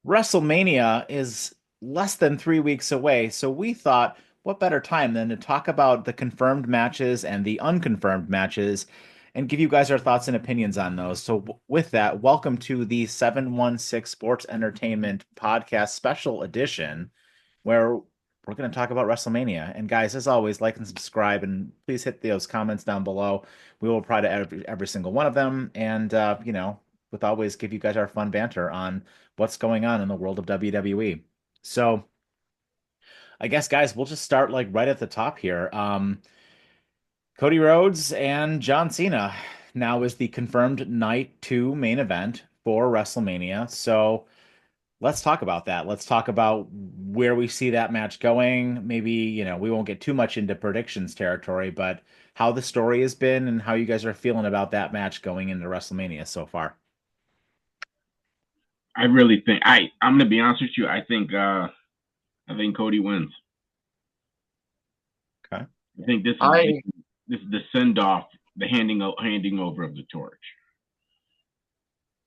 WrestleMania is less than 3 weeks away, so we thought, what better time than to talk about the confirmed matches and the unconfirmed matches and give you guys our thoughts and opinions on those. So, with that, welcome to the 716 Sports Entertainment Podcast Special Edition, where we're going to talk about WrestleMania. And, guys, as always, like and subscribe, and please hit those comments down below. We will reply to every single one of them. And, with always give you guys our fun banter on what's going on in the world of WWE. So I guess, guys, we'll just start like right at the top here. Cody Rhodes and John Cena now is the confirmed night two main event for WrestleMania. So let's talk about that. Let's talk about where we see that match going. Maybe, we won't get too much into predictions territory, but how the story has been and how you guys are feeling about that match going into WrestleMania so far. I really think I'm gonna be honest with you. I think Cody wins. Okay. I think this is I this is the send off, the handing over of the torch.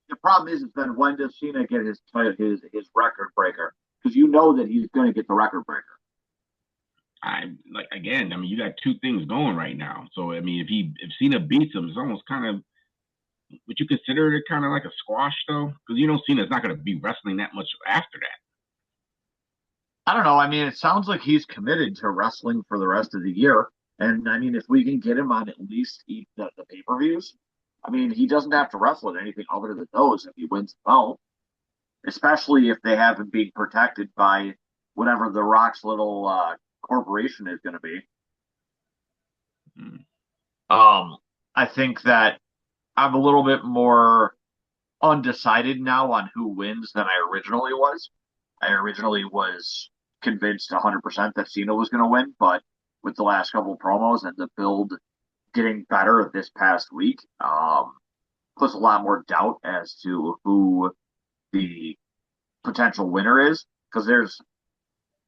The problem is then when does Cena get his record breaker? Because you know that he's going to get the record breaker. I like again. I mean, you got two things going right now. So I mean, if Cena beats him, it's almost kind of. Would you consider it kind of like a squash though? Because Cena's not going to be wrestling that much after that. I don't know. I mean, it sounds like he's committed to wrestling for the rest of the year. And I mean, if we can get him on at least the pay per views, I mean, he doesn't have to wrestle in anything other than those if he wins the belt, especially if they have him being protected by whatever The Rock's little corporation is going to be. Hmm. I think that I'm a little bit more undecided now on who wins than I originally was. I originally was convinced 100% that Cena was going to win, but with the last couple of promos and the build getting better this past week, puts a lot more doubt as to who the potential winner is because there's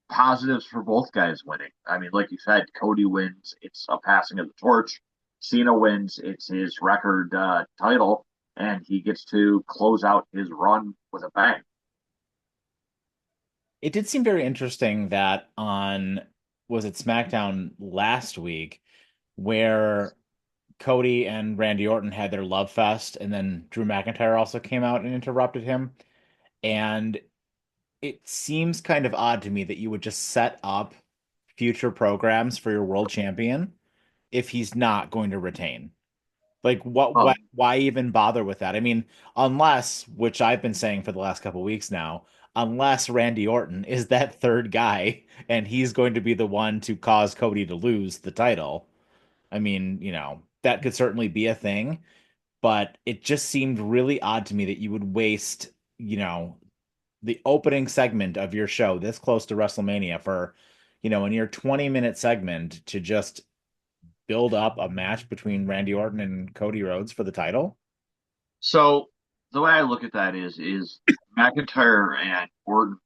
positives for both guys winning. I mean, like you said, Cody wins, it's a passing of the torch. Cena wins, it's his record title, and he gets to close out his run with a bang. It did seem very interesting that on, was it SmackDown last week, where Cody and Randy Orton had their love fest, and then Drew McIntyre also came out and interrupted him. And it seems kind of odd to me that you would just set up future programs for your world champion if he's not going to retain. Like what Um, why even bother with that? I mean, unless, which I've been saying for the last couple of weeks now, unless Randy Orton is that third guy and he's going to be the one to cause Cody to lose the title. I mean, that could certainly be a thing, but it just seemed really odd to me that you would waste, the opening segment of your show this close to WrestleMania for, a near 20-minute segment to just build up a match between Randy Orton and Cody Rhodes for the title. so the way I look at that is McIntyre and Orton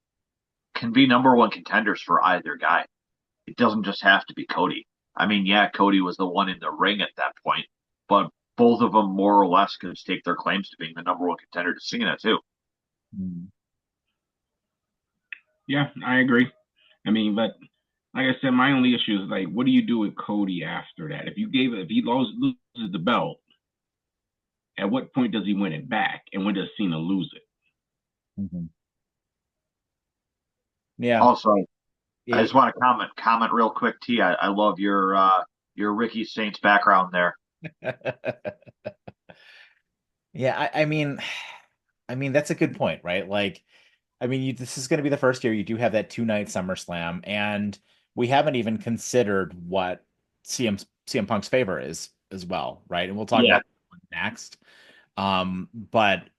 can be number one contenders for either guy. It doesn't just have to be Cody. I mean, yeah, Cody was the one in the ring at that point, but both of them more or less can stake their claims to being the number one contender to Cena too. Mm. Yeah, I agree. I mean, but like I said, my only issue is like, what do you do with Cody after that? If he loses the belt, at what point does he win it back, and when does Cena lose it? Mhm. Yeah. Also, I just It- want to comment real quick, T. I love your Ricky Saints background there. yeah, I mean that's a good point, right? Like, I mean, this is going to be the first year you do have that two-night SummerSlam, and we haven't even considered what CM Punk's favor is as well, right? And we'll talk Yeah, about that next. But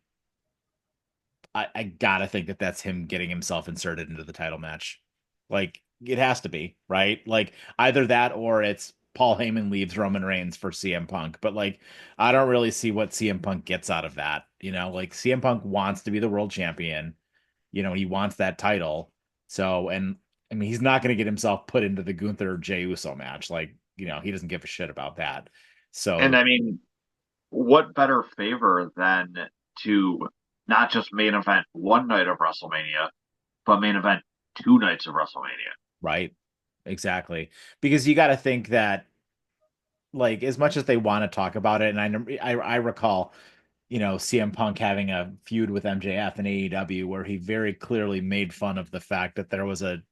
I gotta think that that's him getting himself inserted into the title match. Like it has to be, right? Like either that or it's Paul Heyman leaves Roman Reigns for CM Punk. But like I don't really see what CM Punk gets out of that. Like CM Punk wants to be the world champion. He wants that title. So, and I mean, he's not going to get himself put into the Gunther Jey Uso match. Like, he doesn't give a shit about that. and So, I mean, what better favor than to not just main event one night of WrestleMania, but main event 2 nights of WrestleMania. right? Exactly. Because you got to think that, like, as much as they want to talk about it, and I recall, CM Punk having a feud with MJF in AEW where he very clearly made fun of the fact that there was a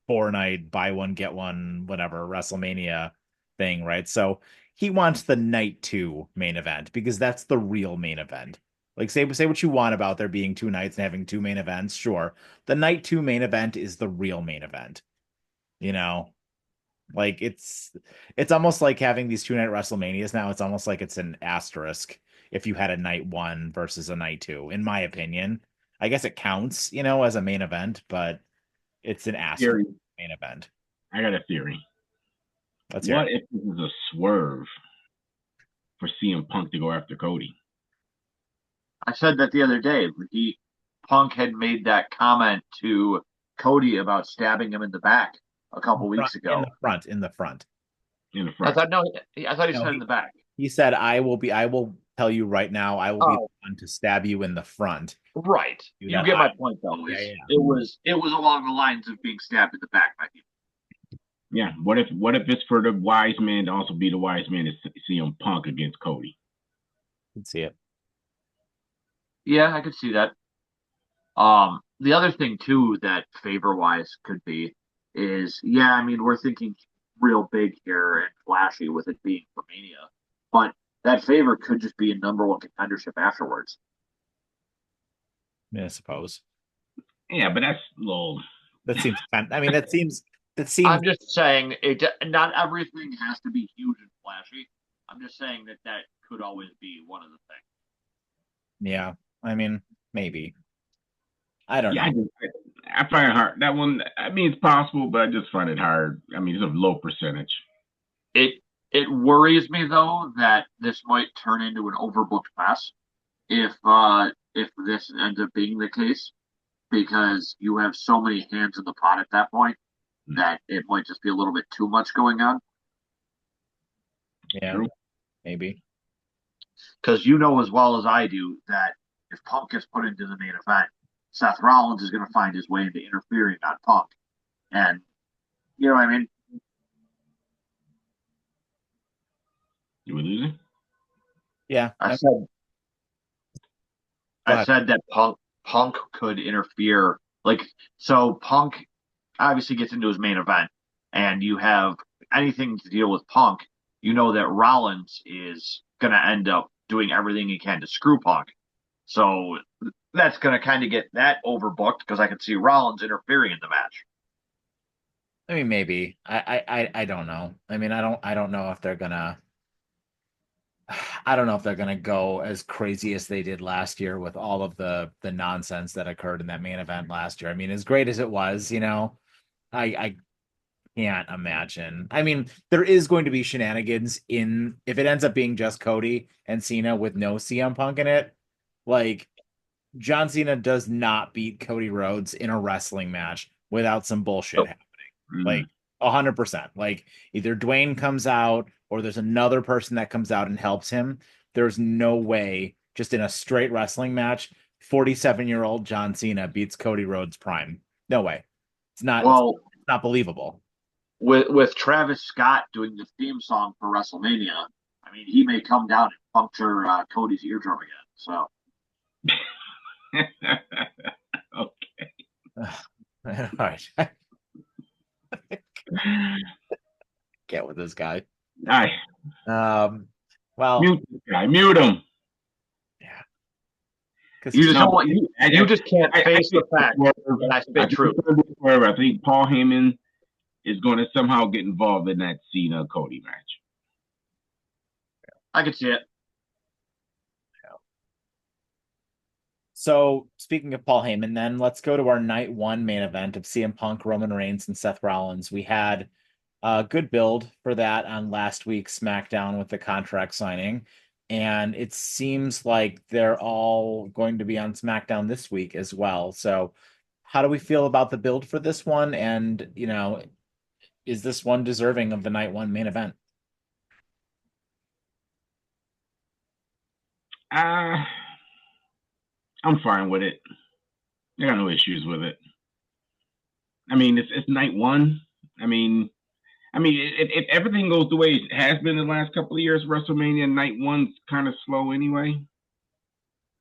4 night buy one get one whatever WrestleMania thing, right? So he wants the night 2 main event because that's the real main event. Like, say what you want about there being 2 nights and having 2 main events, sure. The night 2 main event is the real main event, you know? Like, it's almost like having these 2 night WrestleManias now. It's almost like it's an asterisk if you had a night 1 versus a night 2, in my opinion. I guess it counts, as a main event, but it's an asterisk Theory. main event. I got a theory. Let's hear What it. if this is a swerve for CM Punk to go after Cody? I said that the other day. Punk had made that comment to Cody about stabbing him in the back a couple weeks In ago. the front, in the front. In the I front. thought no, I thought he No, said in the back. he said, I will tell you right now, I will be the Oh, one to stab you in the front. right. Do You that. get my point, though. Yeah, yeah. It was along the lines of being stabbed in the back by people. Yeah. What if it's for the wise man to also be the wise man to CM Punk against Cody? Can see it. Yeah, I could see that. The other thing too that favor wise could be is, yeah, I mean, we're thinking real big here and flashy with it being for Mania, but that favor could just be a number one contendership afterwards. Yeah, I suppose. Yeah, but that's a little. That seems I mean, that seems I'm just saying it. Not everything has to be huge and flashy. I'm just saying that that could always be one of the things. yeah. I mean, maybe. I don't Yeah, know. I find it hard. That one, I mean, it's possible, but I just find it hard. I mean, it's a low percentage. It it worries me though that this might turn into an overbooked mess if this ends up being the case, because you have so many hands in the pot at that point that it might just be a little bit too much going on. Yeah, True. maybe. Because you know as well as I do that if Punk gets put into the main event, Seth Rollins is going to find his way into interfering on Punk, and you know what I mean. You were losing? Yeah. I said Go I ahead. said that Punk could interfere. Like, so Punk obviously gets into his main event, and you have anything to deal with Punk, you know that Rollins is going to end up doing everything he can to screw Punk. So that's going to kind of get that overbooked because I can see Rollins interfering in the match. I mean, maybe. I don't know. I mean, I don't know if they're gonna. I don't know if they're gonna go as crazy as they did last year with all of the nonsense that occurred in that main event last year. I mean, as great as it was, I can't imagine. I mean, there is going to be shenanigans in if it ends up being just Cody and Cena with no CM Punk in it. Like, John Cena does not beat Cody Rhodes in a wrestling match without some bullshit So, happening. Mm. Like, 100%. Like, either Dwayne comes out or there's another person that comes out and helps him. There's no way, just in a straight wrestling match, 47-year-old John Cena beats Cody Rhodes prime. No way. It's well, not believable. with Travis Scott doing the theme song for WrestleMania, I mean, he may come down and puncture Cody's eardrum again. So Okay. All right. Get with this guy. All right. Um, well, Mute this guy. Mute him. yeah, because you he's just No, don't want you just can't I face the think fact that I I spit think truth. it's going to be forever. I think Paul Heyman is going to somehow get involved in that Cena Cody match. I can see it. so. Speaking of Paul Heyman, then let's go to our night 1 main event of CM Punk, Roman Reigns, and Seth Rollins. We had a good build for that on last week's SmackDown with the contract signing, and it seems like they're all going to be on SmackDown this week as well. So, how do we feel about the build for this one? And is this one deserving of the night 1 main event? Uh, I'm fine with it. I got no issues with it. I mean, it's night one. I mean, if everything goes the way it has been the last couple of years, WrestleMania night one's kind of slow anyway.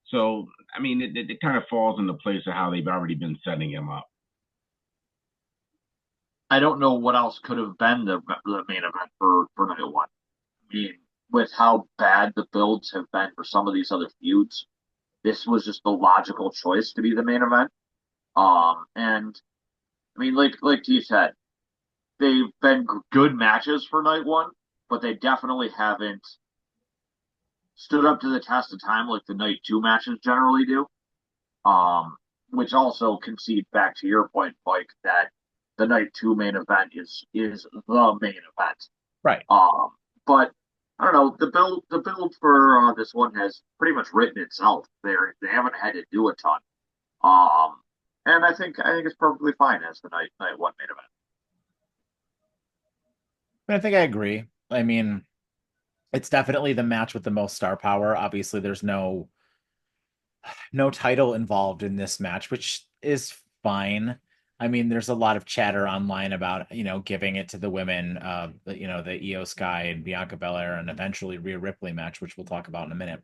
So, I mean, it kind of falls into place of how they've already been setting him up. I don't know what else could have been the main event for night one. I mean, with how bad the builds have been for some of these other feuds, this was just the logical choice to be the main event. And I mean, like you said, they've been good matches for night one, but they definitely haven't stood up to the test of time like the night two matches generally do. Um, which also concedes back to your point, Mike, that the night two main event is the main event. Right. But I don't know, the build for this one has pretty much written itself. They haven't had to do a ton. Um, and I think it's perfectly fine as the night one main event. But I think I agree. I mean, it's definitely the match with the most star power. Obviously, there's no title involved in this match, which is fine. I mean, there's a lot of chatter online about, giving it to the women, the Io Sky and Bianca Belair and eventually Rhea Ripley match, which we'll talk about in a minute.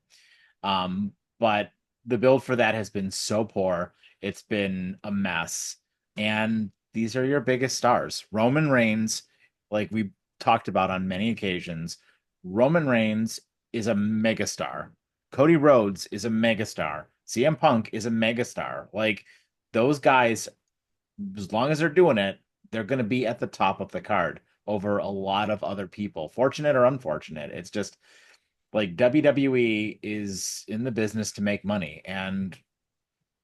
But the build for that has been so poor. It's been a mess. And these are your biggest stars. Roman Reigns, like we talked about on many occasions, Roman Reigns is a megastar. Cody Rhodes is a megastar. CM Punk is a megastar. Like those guys, as long as they're doing it, they're going to be at the top of the card over a lot of other people, fortunate or unfortunate. It's just like WWE is in the business to make money, and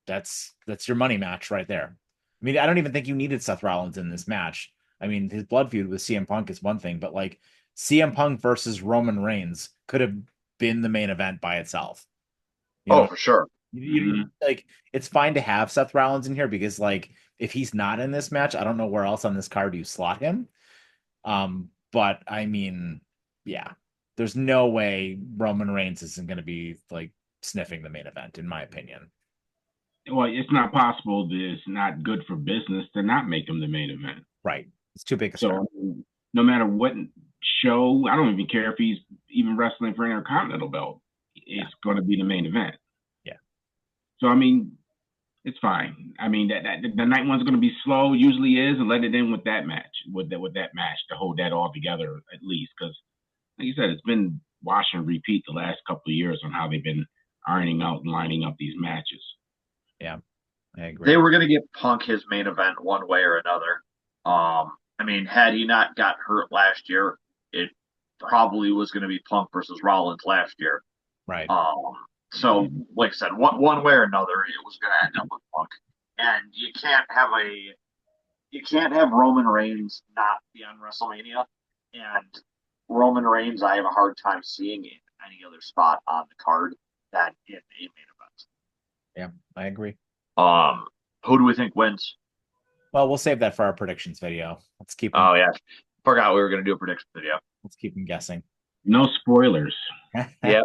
that's your money match right there. I mean, I don't even think you needed Seth Rollins in this match. I mean, his blood feud with CM Punk is one thing, but like CM Punk versus Roman Reigns could have been the main event by itself. You Oh, know, for sure. like it's fine to have Seth Rollins in here because like if he's not in this match, I don't know where else on this card you slot him. But I mean, yeah, there's no way Roman Reigns isn't going to be like sniffing the main event, in my opinion. Well, it's not possible that it's not good for business to not make him the main event. Right. It's too big a star. So no matter what show, I don't even care if he's even wrestling for an Intercontinental belt. Yeah. It's going to be the main event. Yeah. So I mean, it's fine. I mean that the night one's going to be slow, usually is, and let it in with that match, with that match to hold that all together at least. Because like you said, it's been wash and repeat the last couple of years on how they've been ironing out and lining up these matches. Yeah. I They agree. were going to give Punk his main event one way or another. I mean, had he not got hurt last year, it probably was going to be Punk versus Rollins last year. Right. Um, so, like I said, one way or another, it was going to end up with Punk. And you can't have Roman Reigns not be on WrestleMania. And Roman Reigns, I have a hard time seeing in any other spot on the card than in a main Yeah, I agree. event. Who do we think wins? Well, we'll save that for our predictions video. Let's keep them Oh yeah, forgot we were going to do a prediction video. let's keep them guessing. No spoilers. Yeah.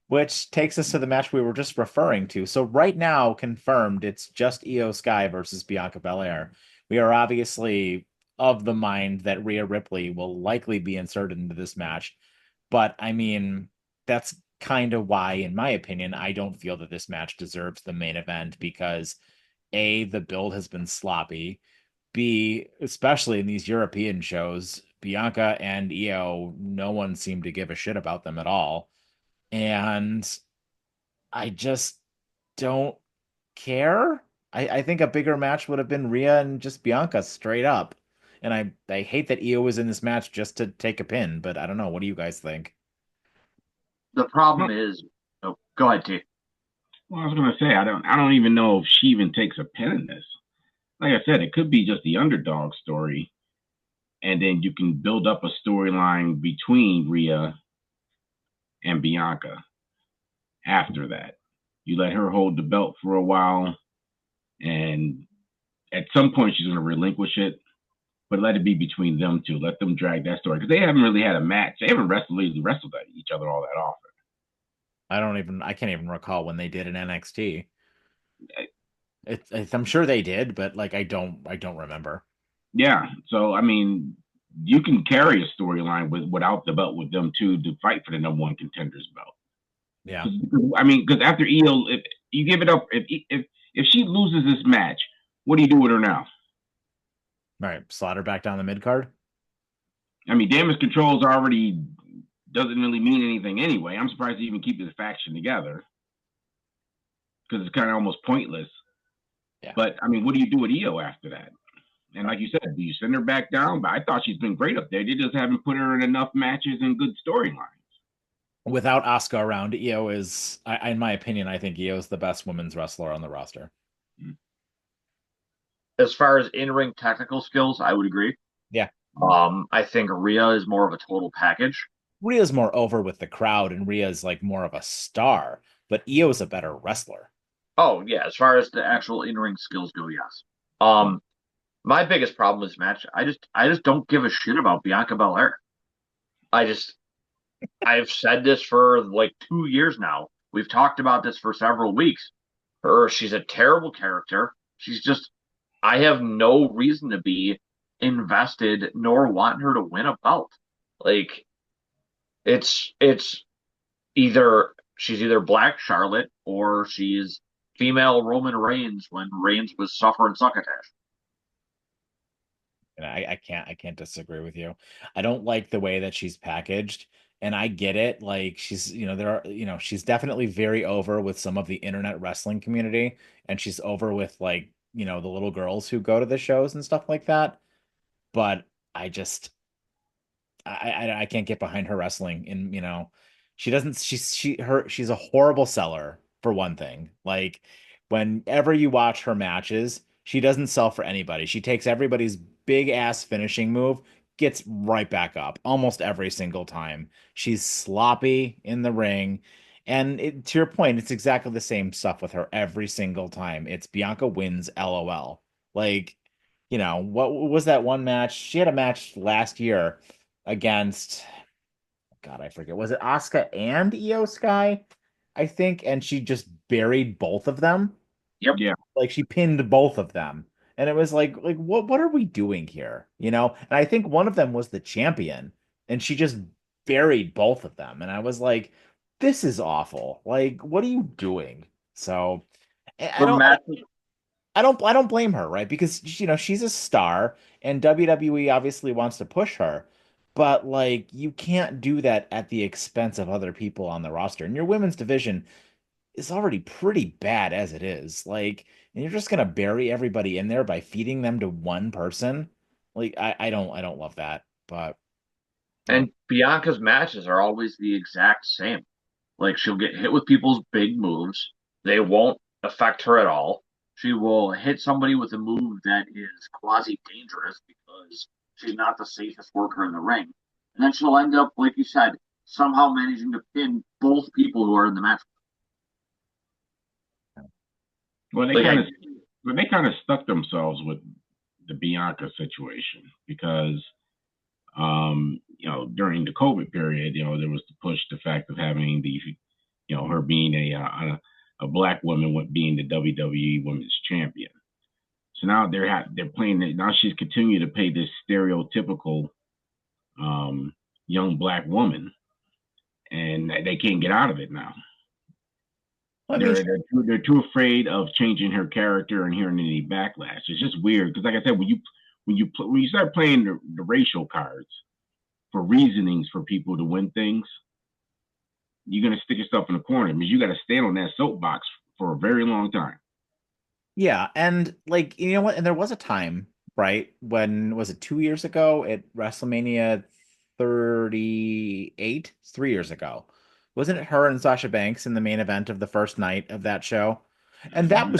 Which takes us to the match we were just referring to. So right now, confirmed, it's just Io Sky versus Bianca Belair. We are obviously of the mind that Rhea Ripley will likely be inserted into this match. But I mean, that's kind of why, in my opinion, I don't feel that this match deserves the main event because A, the build has been sloppy. B, especially in these European shows, Bianca and Io, no one seemed to give a shit about them at all. And I just don't care. I think a bigger match would have been Rhea and just Bianca straight up. And I hate that Io was in this match just to take a pin, but I don't know. What do you guys think? The problem Well, is, oh, go ahead, T. I was going to say I don't even know if she even takes a pin in this. Like I said, it could be just the underdog story, and then you can build up a storyline between Rhea and Bianca after that. You let her hold the belt for a while, and at some point she's going to relinquish it, but let it be between them two. Let them drag that story because they haven't really had a match. They haven't wrestled each other all that often. I can't even recall when they did an NXT. I'm sure they did, but like I don't remember. Yeah. So I mean, you can carry a storyline without the belt with them two to fight for the number one contenders belt. Yeah. 'Cause, I mean, because after Io, if you give it up, if she loses this match, what do you do with her now? All right, slaughter back down the mid card. I mean, damage controls already doesn't really mean anything anyway. I'm surprised they even keep the faction together because it's kind of almost pointless. Yeah. But I mean, what do you do with Io after that? And like you said, do you send her back down? But I thought she's been great up there. They just haven't put her in enough matches and good storylines. Without Asuka around, Io is, in my opinion, I think Io is the best women's wrestler on the roster. As far as in-ring technical skills, I would agree. Yeah. I think Rhea is more of a total package. Rhea's more over with the crowd, and Rhea's like more of a star, but Io's a better wrestler. Oh yeah, as far as the actual in-ring skills go, yes. Um, my biggest problem with this match, I just don't give a shit about Bianca Belair. I just I've said this for like 2 years now. We've talked about this for several weeks. She's a terrible character. She's just I have no reason to be invested nor want her to win a belt. Like it's either she's either Black Charlotte or she's female Roman Reigns when Reigns was suffering succotash. And I can't disagree with you. I don't like the way that she's packaged, and I get it. Like she's, there are, she's definitely very over with some of the internet wrestling community, and she's over with like, the little girls who go to the shows and stuff like that. But I just I can't get behind her wrestling. And she doesn't she's a horrible seller for one thing. Like whenever you watch her matches, she doesn't sell for anybody. She takes everybody's big ass finishing move, gets right back up almost every single time. She's sloppy in the ring. And to your point, it's exactly the same stuff with her every single time. It's Bianca wins, LOL. Like, what was that one match? She had a match last year against, God, I forget. Was it Asuka and Io Sky? I think, and she just buried both of them. Yep. Yeah. Like she pinned both of them. And it was like what are we doing here? And I think one of them was the champion, and she just buried both of them. And I was like, this is awful. Like, what are you doing? So I The don't match I don't blame her, right? Because she's a star and WWE obviously wants to push her. But like you can't do that at the expense of other people on the roster. And your women's division is already pretty bad as it is. Like, and you're just gonna bury everybody in there by feeding them to one person. Like I don't love that. But and Bianca's matches are always the exact same. Like she'll get hit with people's big moves. They won't affect her at all. She will hit somebody with a move that is quasi dangerous because she's not the safest worker in the ring. And then she'll end up, like you said, somehow managing to pin both people who are in the match. Well, Like I they kind of stuck themselves with the Bianca situation because during the COVID period, there was to push the fact of having her being a black woman being the WWE Women's Champion. So now they're playing it. Now she's continuing to play this stereotypical young black woman, and they can't get out of it now. I mean, They're too afraid of changing her character and hearing any backlash. It's just weird because, like I said, when you start playing the racial cards for reasonings for people to win things, you're gonna stick yourself in a corner because you got to stand on that soapbox for a very long time. yeah, and like you know what? And there was a time, right, when was it 2 years ago at WrestleMania 38? It's 3 years ago. Wasn't it her and Sasha Banks in the main event of the first night of that show? And that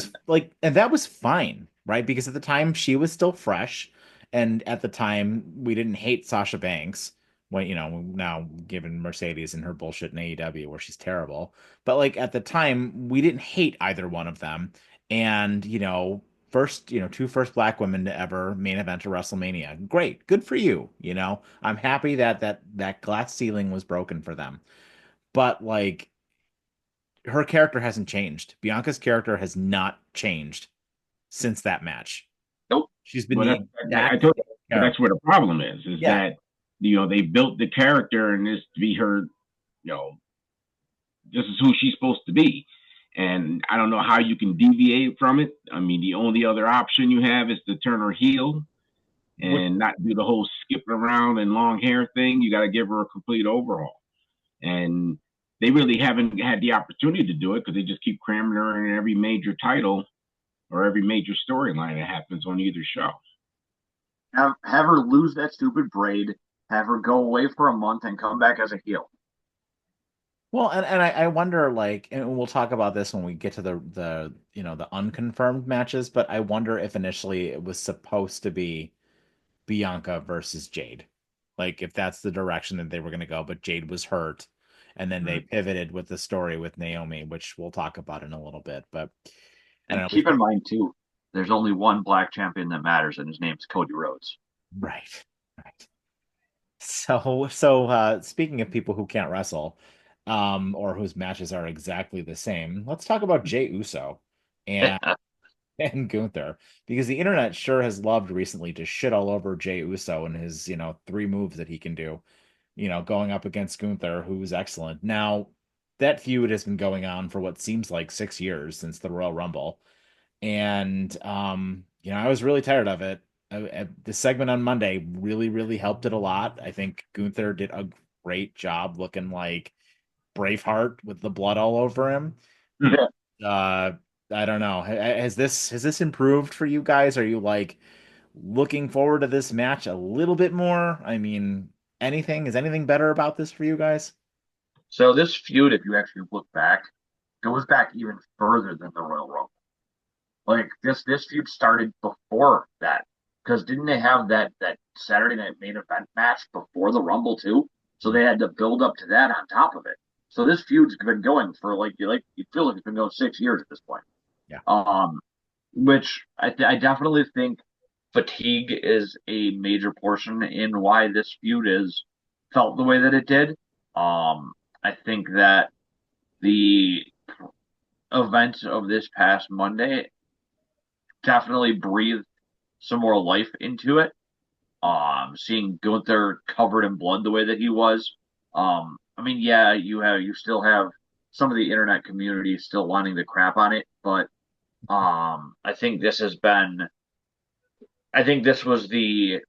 was fine, right? Because at the time she was still fresh, and at the time we didn't hate Sasha Banks. When now given Mercedes and her bullshit in AEW where she's terrible, but like at the time we didn't hate either one of them. And two first black women to ever main event a WrestleMania. Great, good for you. I'm happy that that glass ceiling was broken for them. But like her character hasn't changed. Bianca's character has not changed since that match. Nope. She's been But the that's, I exact told you, same but that's character. where the problem is Yeah. that they built the character and this to be her, you know, this is who she's supposed to be. And I don't know how you can deviate from it. I mean, the only other option you have is to turn her heel Which, and not do the whole skipping around and long hair thing. You got to give her a complete overhaul. And they really haven't had the opportunity to do it because they just keep cramming her in every major title or every major storyline that happens on either show. Have her lose that stupid braid. Have her go away for a month and come back as a heel. well, and I wonder, like, and we'll talk about this when we get to the unconfirmed matches, but I wonder if initially it was supposed to be Bianca versus Jade. Like if that's the direction that they were going to go, but Jade was hurt. And then they Mm. pivoted with the story with Naomi, which we'll talk about in a little bit. But I don't And know. keep in mind too, there's only one black champion that matters, and his name's Cody Rhodes. Right. Right. So speaking of people who can't wrestle, or whose matches are exactly the same, let's talk about Jey Uso and and Gunther, because the internet sure has loved recently to shit all over Jey Uso and his, three moves that he can do, going up against Gunther, who's excellent. Now, that feud has been going on for what seems like 6 years since the Royal Rumble. And I was really tired of it. The segment on Monday really, really helped it a lot. I think Gunther did a great job looking like Braveheart with the blood all over him. Mm. Uh, I don't know. Has this improved for you guys? Are you like looking forward to this match a little bit more? I mean, is anything better about this for you guys? So this feud, if you actually look back, goes back even further than the Royal Rumble. Like this feud started before that. Because didn't they have that Saturday night main event match before the Rumble too? So they had to build up to that on top of it. So this feud's been going for you feel like it's been going 6 years at this point. Yeah. Um, which I definitely think fatigue is a major portion in why this feud is felt the way that it did. I think that the events of this past Monday definitely breathed some more life into it. Seeing Gunther covered in blood the way that he was. I mean, yeah, you still have some of the internet community still wanting to crap on it, but I think this has been I think this was the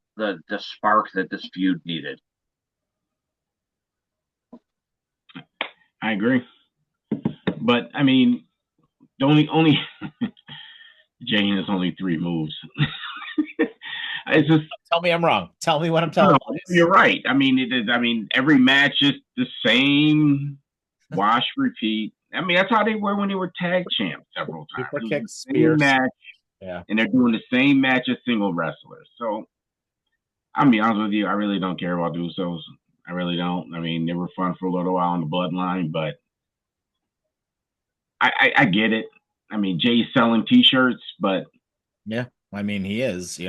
spark that this feud needed. I agree. But I mean, the only Jane is only three moves. It's just Tell me I'm wrong. Tell me what I'm no, telling you is. you're right. I mean, it is. I mean, every match is the same, wash, repeat. I mean, that's how they were when they were tag champs several times. Super It was kick, the same spear. match, Yeah. and they're doing the same match as single wrestlers. So I'm be honest with you, I really don't care about the Usos. I really don't. I mean, they were fun for a little while on the Bloodline, but I get it. I mean, Jay's selling T-shirts, but Yeah. I mean, he is,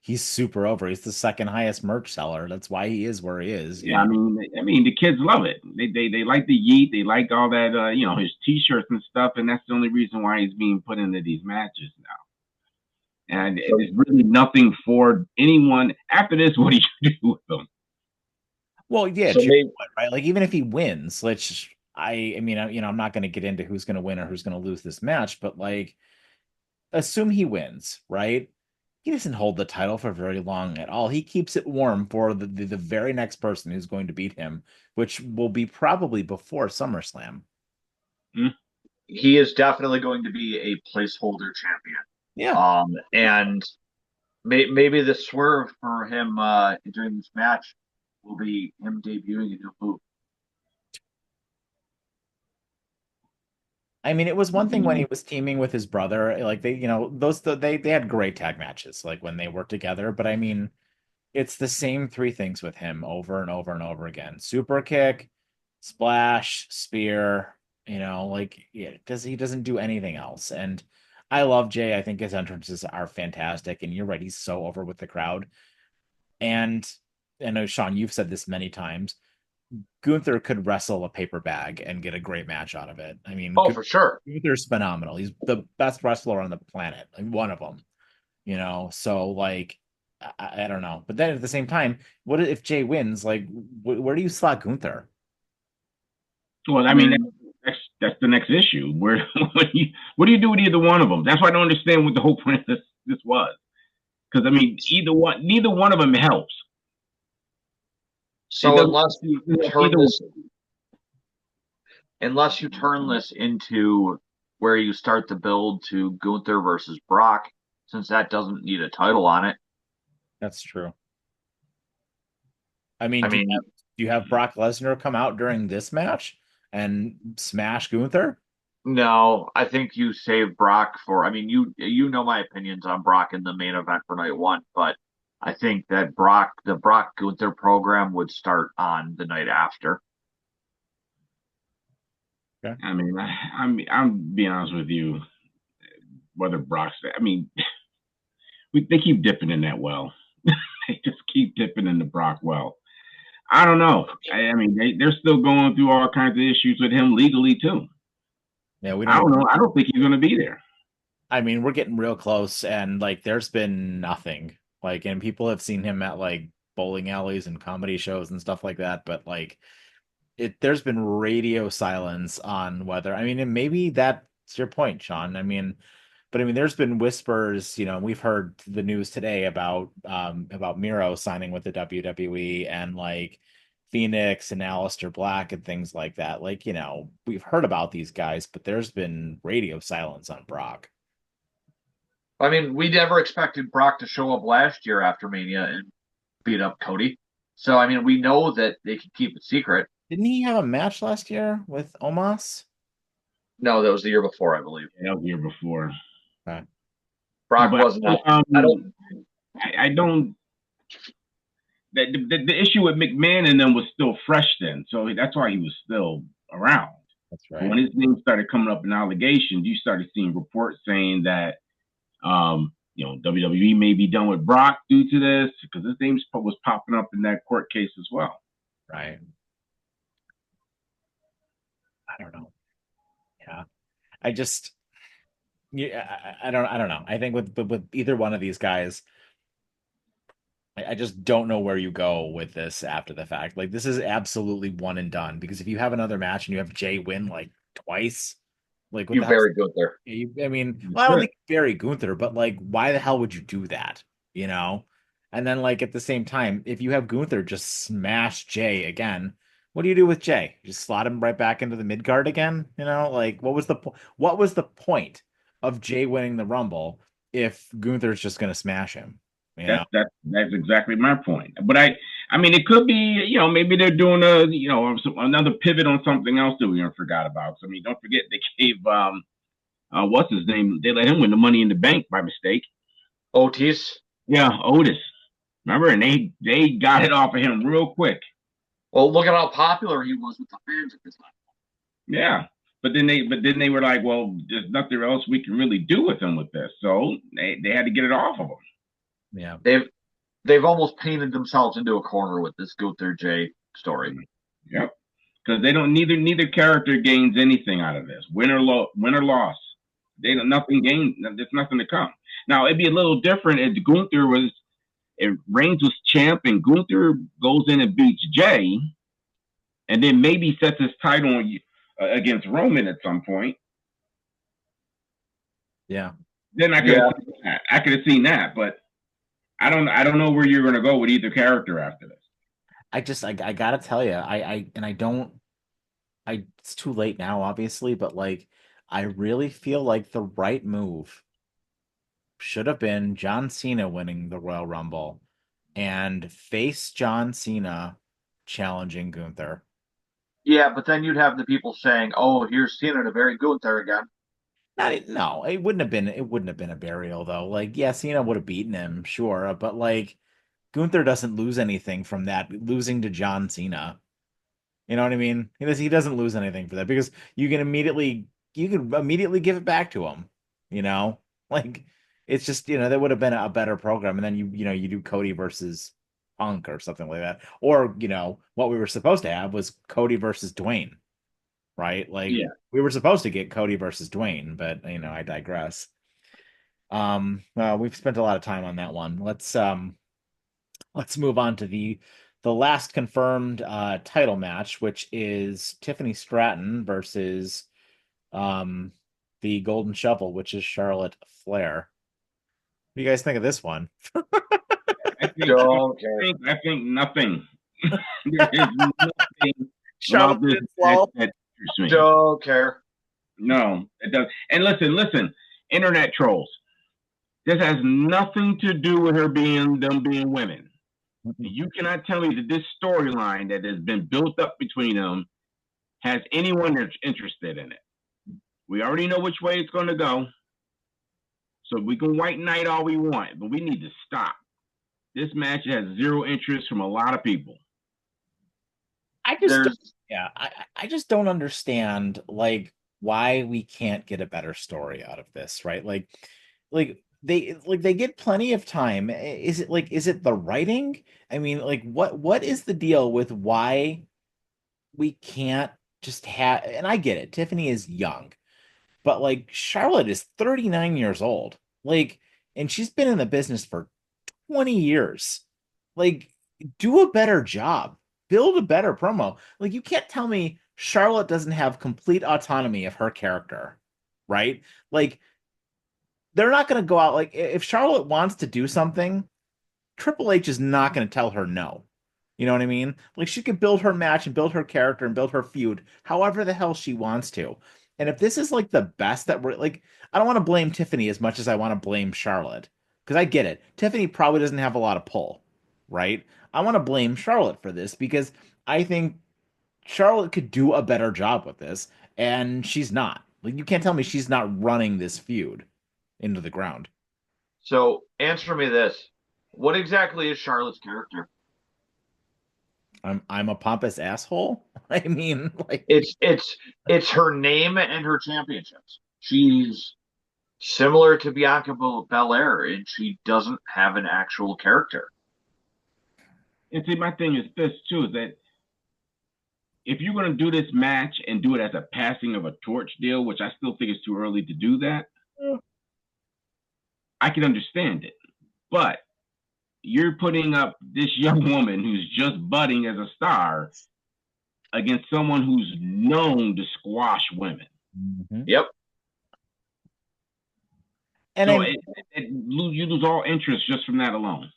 he's super over. He's the second highest merch seller. That's why he is where he is. yeah, I mean, the kids love it. They like the yeet. They like all that, his T-shirts and stuff, and that's the only reason why he's being put into these matches now. And it's really nothing for anyone after this. What do you do with them? Well, yeah, So to your maybe point, right? Like even if he wins, I'm not going to get into who's going to win or who's going to lose this match, but like assume he wins, right? He doesn't hold the title for very long at all. He keeps it warm for the very next person who's going to beat him, which will be probably before SummerSlam. Hmm? he is definitely going to be a placeholder champion. Yeah. And maybe the swerve for him during this match will be him debuting a new move. I mean, it was one thing when he was teaming with his brother, like they had great tag matches, like when they worked together. But I mean, it's the same three things with him over and over and over again: super kick, splash, spear. Like yeah, he doesn't do anything else. And I love Jay. I think his entrances are fantastic. And you're right, he's so over with the crowd. And I know Sean, you've said this many times. Gunther could wrestle a paper bag and get a great match out of it. I mean, Oh, for sure. Gunther's phenomenal. He's the best wrestler on the planet, like one of them, you know? So, like, I don't know. But then at the same time, what if Jay wins? Like, where do you slot Gunther? Well, I I mean, mean, that's the next issue. Where what do you do with either one of them? That's why I don't understand what the whole point of this was. Because I mean, neither one of them helps. It so doesn't help either one. unless you turn this into where you start the build to Gunther versus Brock, since that doesn't need a title on it. That's true. I mean, I mean, do you have Brock Lesnar come out during this match and smash Gunther? no, I think you save Brock for. I mean, you know my opinions on Brock in the main event for night one, but I think that the Brock Gunther program would start on the night after. Okay. I mean, I'm being honest with you. Whether Brock's, I mean, they keep dipping in that well. They just keep dipping in the Brock well. I don't know. I mean, they're still going through all kinds of issues with him legally too. Yeah, we don't I even. don't know. I don't think he's going to be there. I mean, we're getting real close, and like, there's been nothing. Like, and people have seen him at like bowling alleys and comedy shows and stuff like that, but like, there's been radio silence on whether. I mean, and maybe that's your point, Sean. I mean, but I mean, there's been whispers. You know, we've heard the news today about Miro signing with the WWE and like Phoenix and Aleister Black and things like that. Like, you know, we've heard about these guys, but there's been radio silence on Brock. I mean, we never expected Brock to show up last year after Mania and beat up Cody. So, I mean, we know that they can keep it secret. Didn't he have a match last year with Omos? No, that was the year before, I believe. Yeah, that was the year before. Okay. Brock But wasn't. I don't. I don't. The issue with McMahon and them was still fresh then, so that's why he was still around. That's But right. when his name started coming up in allegations, you started seeing reports saying that WWE may be done with Brock due to this because his name was popping up in that court case as well. Right. I don't know. Yeah. I just yeah, I don't know. I think with either one of these guys, I just don't know where you go with this after the fact. Like this is absolutely one and done because if you have another match and you have Jay win like twice, like what You the hell? very good there. I mean, You well, I don't should. think Barry Gunther, but like, why the hell would you do that? You know? And then, like, at the same time, if you have Gunther just smash Jay again, what do you do with Jay? Just slot him right back into the mid card again? You know, like, what was the point of Jay winning the Rumble if Gunther's just gonna smash him? You know? That's exactly my point. But I mean, it could be maybe they're doing another pivot on something else that we forgot about. So I mean, don't forget they gave what's his name? They let him win the Money in the Bank by mistake. Otis. Yeah, Otis. Remember, and they got it off of him real quick. Well, look at how popular he was with the fans at this time. Yeah, but then they were like, well, there's nothing else we can really do with him with this, so they had to get it off of him. Yeah. They've almost painted themselves into a corner with this Gunther Jay story. Yep, because they don't neither character gains anything out of this, win or loss. They nothing gained. There's nothing to come. Now it'd be a little different if Gunther was if Reigns was champ and Gunther goes in and beats Jay, and then maybe sets his title against Roman at some point. Yeah. Then Yeah. I could have seen that, but I don't know where you're going to go with either character after this. I gotta tell you, I don't it's too late now, obviously, but like I really feel like the right move should have been John Cena winning the Royal Rumble and face John Cena challenging Gunther. Yeah, but then you'd have the people saying, "Oh, here's Cena to bury Gunther again." No, it wouldn't have been a burial though. Like, yeah, Cena would have beaten him, sure, but like Gunther doesn't lose anything from that losing to John Cena. You know what I mean? He doesn't lose anything for that because you can immediately give it back to him. You know, like it's just that would have been a better program. And then you do Cody versus Punk or something like that. Or, what we were supposed to have was Cody versus Dwayne, right? Like Yeah. we were supposed to get Cody versus Dwayne, but I digress. Well, we've spent a lot of time on that one. Let's move on to the last confirmed title match, which is Tiffany Stratton versus um the Golden Shovel, which is Charlotte Flair. What do you guys think of this one? Don't care. I think nothing. There is nothing about Charlotte this match Winslow. that interests me. Don't care. No, it does. And listen, internet trolls. This has nothing to do with them being women. You cannot tell me that this storyline that has been built up between them has anyone that's interested in it. We already know which way it's going to go. So we can white knight all we want, but we need to stop. This match has zero interest from a lot of people. I just don't, There's yeah, I just don't understand like why we can't get a better story out of this, right? Like they get plenty of time. Is it the writing? I mean, like what is the deal with why we can't just have, and I get it, Tiffany is young, but like Charlotte is 39 years old. Like, and she's been in the business for 20 years. Like, do a better job. Build a better promo. Like, you can't tell me Charlotte doesn't have complete autonomy of her character, right? Like, they're not going to go out. Like, if Charlotte wants to do something, Triple H is not going to tell her no. You know what I mean? Like, she could build her match and build her character and build her feud however the hell she wants to. And if this is like the best that we're like, I don't want to blame Tiffany as much as I want to blame Charlotte because I get it. Tiffany probably doesn't have a lot of pull, right? I want to blame Charlotte for this because I think Charlotte could do a better job with this, and she's not. Like, you can't tell me she's not running this feud into the ground. so answer me this. What exactly is Charlotte's character? I'm a pompous asshole. I mean, like, It's her name and her championships. She's similar to Bianca Belair, and she doesn't have an actual character. And see, my thing is this too, is that if you're going to do this match and do it as a passing of a torch deal, which I still think is too early to do that, I can understand it. But you're putting up this young woman who's just budding as a star against someone who's known to squash women. mhm. Yep. And So I you lose all interest just from that alone.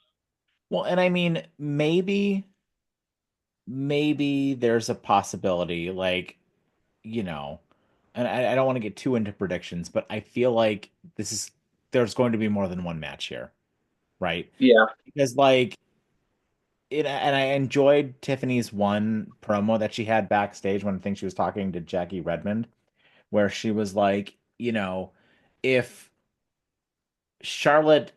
well, and I mean, maybe there's a possibility, like, you know, and I don't want to get too into predictions, but I feel like there's going to be more than one match here, right? Yeah. Because like and I enjoyed Tiffany's one promo that she had backstage when I think she was talking to Jackie Redmond, where she was like, if Charlotte,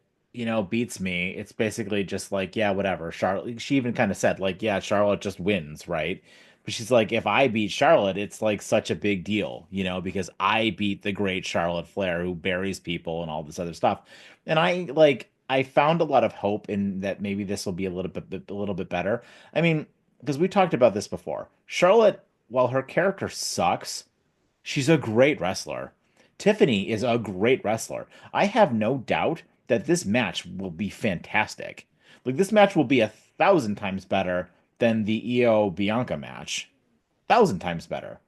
beats me, it's basically just like, yeah, whatever. Charlotte, she even kind of said, like, yeah, Charlotte just wins, right? But she's like, if I beat Charlotte, it's like such a big deal, because I beat the great Charlotte Flair who buries people and all this other stuff. And I found a lot of hope in that maybe this will be a little bit better. I mean, because we talked about this before. Charlotte, while her character sucks, she's a great wrestler. Tiffany is a great wrestler. I have no doubt that this match will be fantastic. Like this match will be 1,000 times better than the Io Bianca match. 1,000 times better.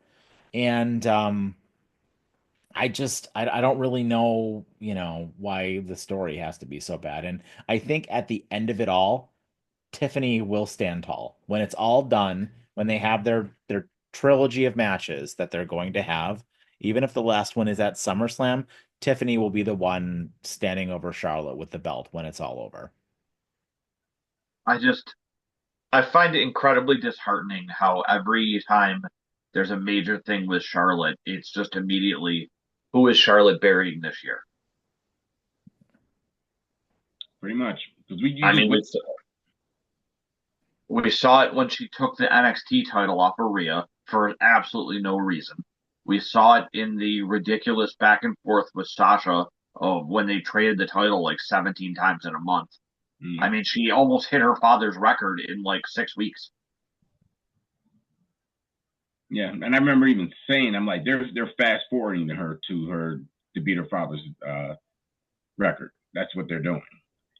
And I don't really know, why the story has to be so bad. And I think at the end of it all, Tiffany will stand tall. When it's all done, when they have their trilogy of matches that they're going to have, even if the last one is at SummerSlam, Tiffany will be the one standing over Charlotte with the belt when it's all over. I just I find it incredibly disheartening how every time there's a major thing with Charlotte, it's just immediately who is Charlotte burying this year? Pretty much. Because you I just mean, wait. we saw it when she took the NXT title off of Rhea for absolutely no reason. We saw it in the ridiculous back and forth with Sasha when they traded the title like 17 times in a month. I mean, she almost hit her father's record in like 6 weeks. Yeah, and I remember even saying, I'm like, they're fast forwarding her to beat her father's record. That's what they're doing,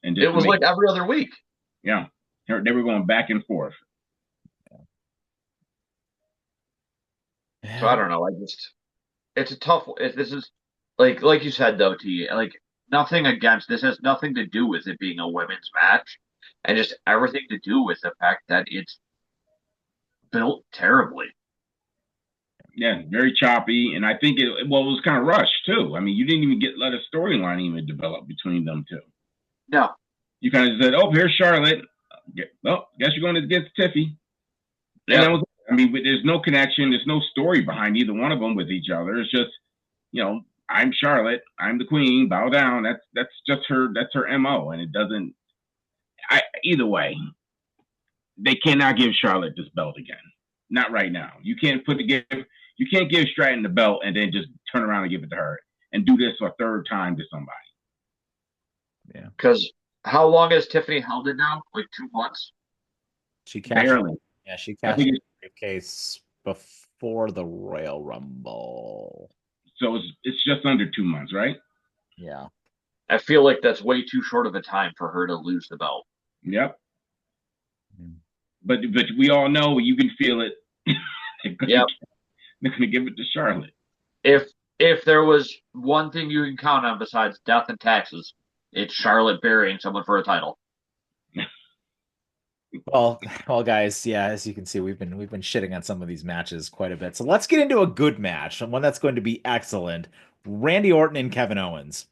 and It just to was make like every other week. yeah, they were going back and forth. So I Yeah. don't know. It's a tough. This is like you said though, T. Like nothing against this has nothing to do with it being a women's match, and just everything to do with the fact that it's built terribly. Yeah, very choppy, and I think it was kind of rushed too. I mean, you didn't even let a storyline even develop between them two. No. You kind of said, "Oh, here's Charlotte. Well, guess you're going against Tiffy," and that Yep. was. I mean, there's no connection. There's no story behind either one of them with each other. It's just, I'm Charlotte. I'm the queen. Bow down. That's just her. That's her mo. And it doesn't. Either way, they cannot give Charlotte this belt again. Not right now. You can't You can't give Stratton the belt and then just turn around and give it to her and do this a third time to somebody. Yeah. Because how long has Tiffany held it now? Like 2 months? She cashed. Barely. Yeah, she I cashed think the it's, briefcase before the Royal Rumble. so. It's just under 2 months, right? Yeah. I feel like that's way too short of a time for her to lose the belt. Yep. Mm. But we all know you can feel it. Yep. They're gonna give it to Charlotte. If if there was one thing you can count on besides death and taxes, it's Charlotte burying someone for a title. Well, guys, yeah, as you can see, we've been shitting on some of these matches quite a bit. So let's get into a good match, and one that's going to be excellent. Randy Orton and Kevin Owens.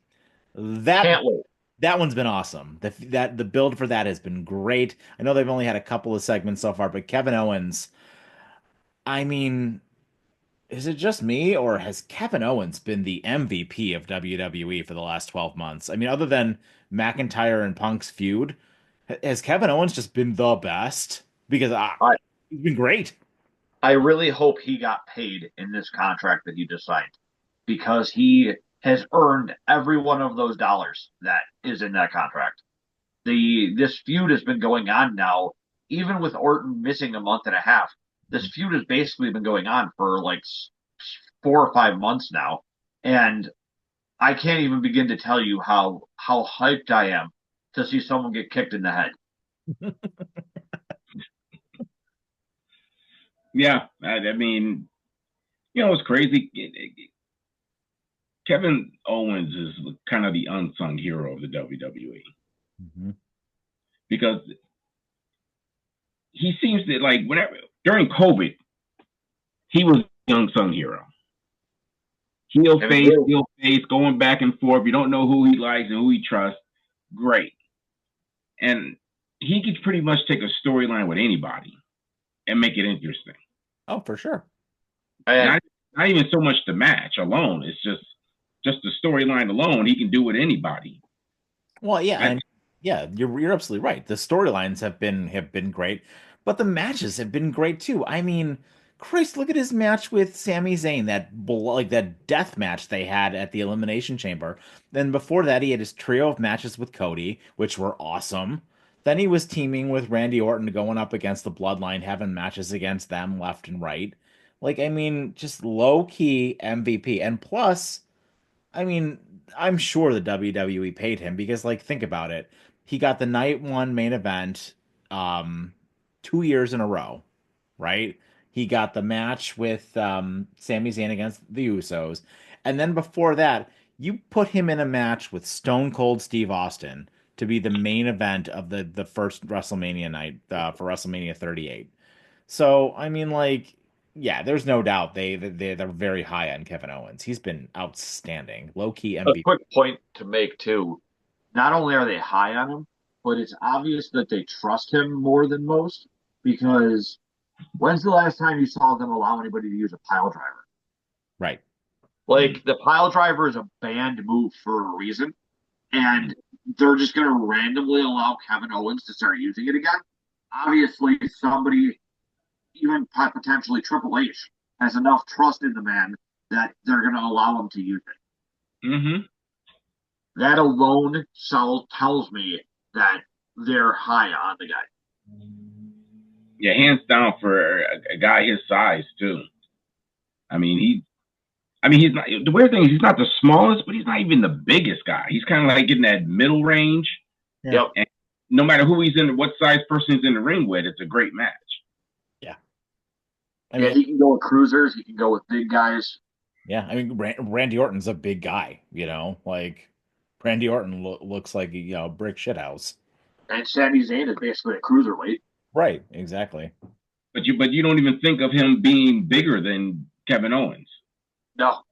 That Can't wait. that one's been awesome. The build for that has been great. I know they've only had a couple of segments so far, but Kevin Owens, I mean, is it just me or has Kevin Owens been the MVP of WWE for the last 12 months? I mean, other than McIntyre and Punk's feud, has Kevin Owens just been the best? Because I he's been great. I really hope he got paid in this contract that he just signed because he has earned every one of those dollars that is in that contract. This feud has been going on now, even with Orton missing a month and a half. This feud has basically been going on for like 4 or 5 months now, and I can't even begin to tell you how hyped I am to see someone get kicked in the head. Yeah, I mean, it's crazy. Kevin Owens is kind of the unsung hero of the WWE Mhm. because he seems to like whenever during COVID he was the unsung hero. I mean, Heel face, going back and forth. You don't know who he likes and who he trusts. Great, and he could pretty much take a storyline with anybody and make it interesting. Oh, for sure. and Not not even so much the match alone. It's just the storyline alone. He can do with anybody. Well, yeah, I, and yeah, you're absolutely right. The storylines have been great, but the matches have been great too. I mean, Christ, look at his match with Sami Zayn, like that death match they had at the Elimination Chamber. Then before that, he had his trio of matches with Cody, which were awesome. Then he was teaming with Randy Orton going up against the Bloodline, having matches against them left and right. Like, I mean, just low key MVP. And plus, I mean, I'm sure the WWE paid him because, like, think about it. He got the night one main event, 2 years in a row, right? He got the match with Sami Zayn against the Usos, and then before that, you put him in a match with Stone Cold Steve Austin to be the main event of the first WrestleMania night for WrestleMania 38. So, I mean, like, yeah, there's no doubt they're very high on Kevin Owens. He's been outstanding, low key a MVP. quick point to make too. Not only are they high on him, but it's obvious that they trust him more than most because when's the last time you saw them allow anybody to use a pile driver? Right. Like the pile driver is a banned move for a reason, and they're just going to randomly allow Kevin Owens to start using it again. Obviously, somebody, even potentially Triple H, has enough trust in the man that they're going to allow him to use it. mm-hmm. That alone tells me that they're high on the guy. Yeah, hands down for a guy his size too. I mean, he's not. The weird thing is he's not the smallest, but he's not even the biggest guy. He's kind of like in that middle range. Yeah. Yep. And no matter who he's in, what size person he's in the ring with, it's a great match. Yeah. I Yeah, mean, he can go with cruisers. He can go with big guys. yeah. I mean, Randy Orton's a big guy, like Randy Orton looks like, a brick shithouse. And Sami Zayn is basically a cruiserweight. Right. Exactly. But you don't even think of him being bigger than Kevin Owens. No.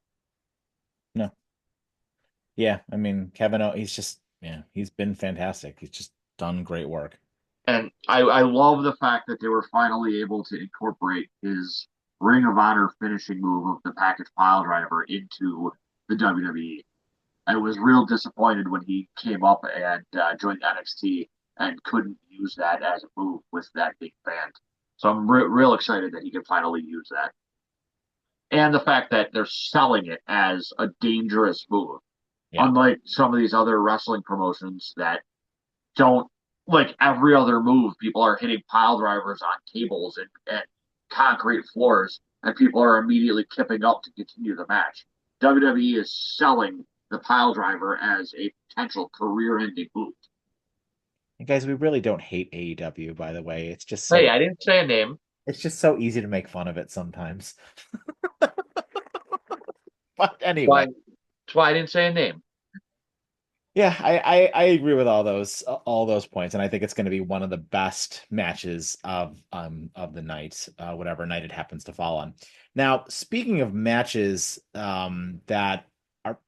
No. Yeah. I mean, he's just, yeah, he's been fantastic. He's just done great work. And I love the fact that they were finally able to incorporate his Ring of Honor finishing move of the package pile driver into the WWE. I was real disappointed when he came up and joined NXT and couldn't use that as a move with that big band. So I'm real excited that he can finally use that. And the fact that they're selling it as a dangerous move, Yeah. unlike some of these other wrestling promotions that don't, like every other move, people are hitting pile drivers on tables and concrete floors, and people are immediately kipping up to continue the match. WWE is selling the pile driver as a potential career-ending move. And guys, we really don't hate AEW, by the way. Hey, I didn't say a name. It's just so easy to make fun of it sometimes. But anyway. Why? That's why I didn't say a name. Yeah, I agree with all those points, and I think it's going to be one of the best matches of the night, whatever night it happens to fall on. Now, speaking of matches that are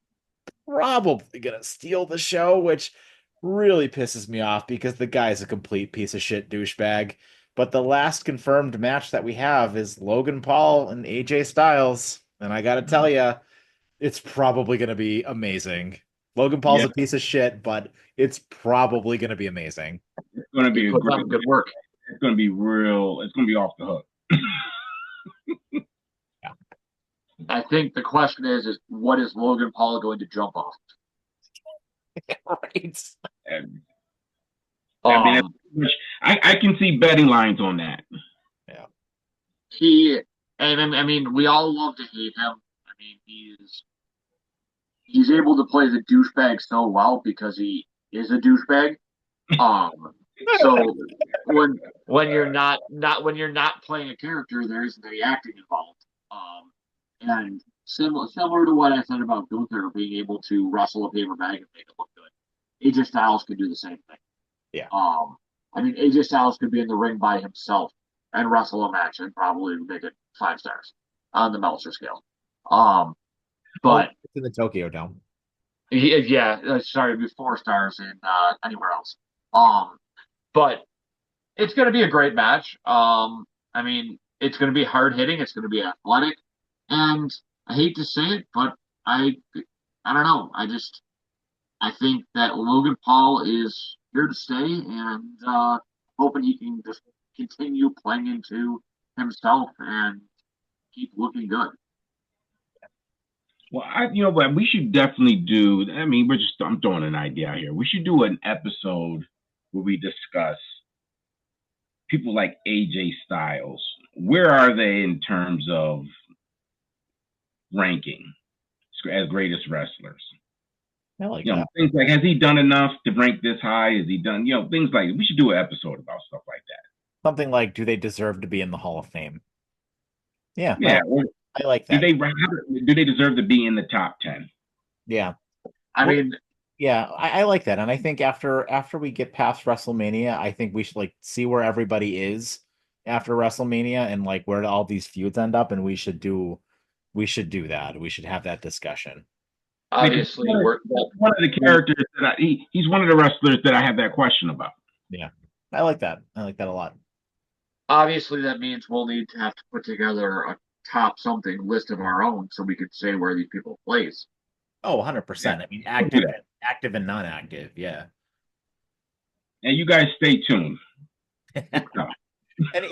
probably going to steal the show, which really pisses me off because the guy's a complete piece of shit douchebag. But the last confirmed match that we have is Logan Paul and AJ Styles, and I got to tell you, it's probably going to be amazing. Logan Paul's Yeah, a piece of shit, but it's probably going to be amazing. it's going to He be a puts great. on good work. It's going to be real. It's going to be off the hook. Yeah. I think the question is what is Logan Paul going to jump off? Right. And, I mean, Um, I can see betting lines on that. Yeah. he and I mean we all love to hate him. I mean he's able to play the douchebag so well because he is a douchebag. Um, so when you're not playing a character, there isn't any acting involved. And similar to what I said about Gunther being able to wrestle a paper bag and make it look good, AJ Styles could do the same thing. Yeah. I mean AJ Styles could be in the ring by himself and wrestle a match and probably make it 5 stars on the Meltzer scale. Well, But it's in the Tokyo Dome. yeah, sorry, it'd be 4 stars in anywhere else. Um, but it's going to be a great match. I mean, it's going to be hard hitting. It's going to be athletic, and I hate to say it, but I don't know. I think that Logan Paul is here to stay, and hoping he can just continue playing into himself and keep looking good. Well, but we should definitely do. I mean, I'm throwing an idea out here. We should do an episode where we discuss people like AJ Styles. Where are they in terms of ranking as greatest wrestlers? I like that. Things like, has he done enough to rank this high? Has he done, things like, we should do an episode about stuff like that. Something like, do they deserve to be in the Hall of Fame? Yeah, Yeah. I like Do that. they deserve to be in the top 10? Yeah. I Well, mean, yeah, I like that. And I think after we get past WrestleMania, I think we should like see where everybody is after WrestleMania and like where all these feuds end up, and we should do that. We should have that discussion. obviously, one of the characters that he's one of the wrestlers that I have that question about. Yeah. I like that. I like that a lot. obviously that means we'll need to have to put together a top something list of our own so we could say where these people place. Oh, Yeah. 100%. I mean, We'll do that. active and non-active. Yeah. And you guys stay tuned. And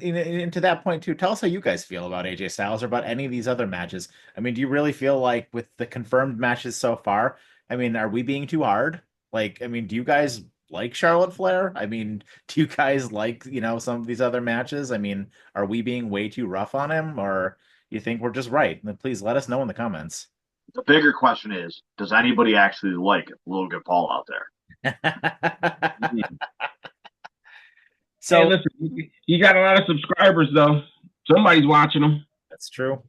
and to that point too, tell us how you guys feel about AJ Styles or about any of these other matches. I mean, do you really feel like with the confirmed matches so far, I mean, are we being too hard? Like, I mean, do you guys like Charlotte Flair? I mean, do you guys like, some of these other matches? I mean, are we being way too rough on him, or you think we're just right? Then please let us know in the comments. The bigger question is, does anybody actually like Logan Paul out there? Mhm. Hey, So listen, he got a lot of subscribers though. Somebody's watching him. that's true.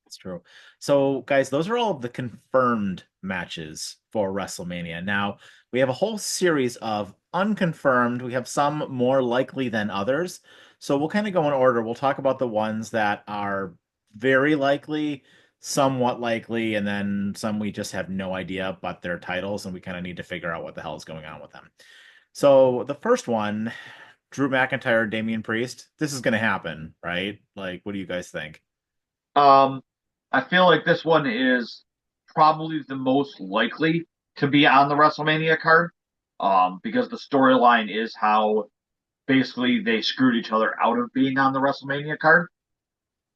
That's true. So, guys, those are all of the confirmed matches for WrestleMania. Now, we have a whole series of unconfirmed. We have some more likely than others. So, we'll kind of go in order. We'll talk about the ones that are very likely, somewhat likely, and then some we just have no idea but their titles, and we kind of need to figure out what the hell is going on with them. So, the first one, Drew McIntyre, Damian Priest. This is going to happen, right? Like, what do you guys think? Um, I feel like this one is probably the most likely to be on the WrestleMania card, because the storyline is how basically they screwed each other out of being on the WrestleMania card.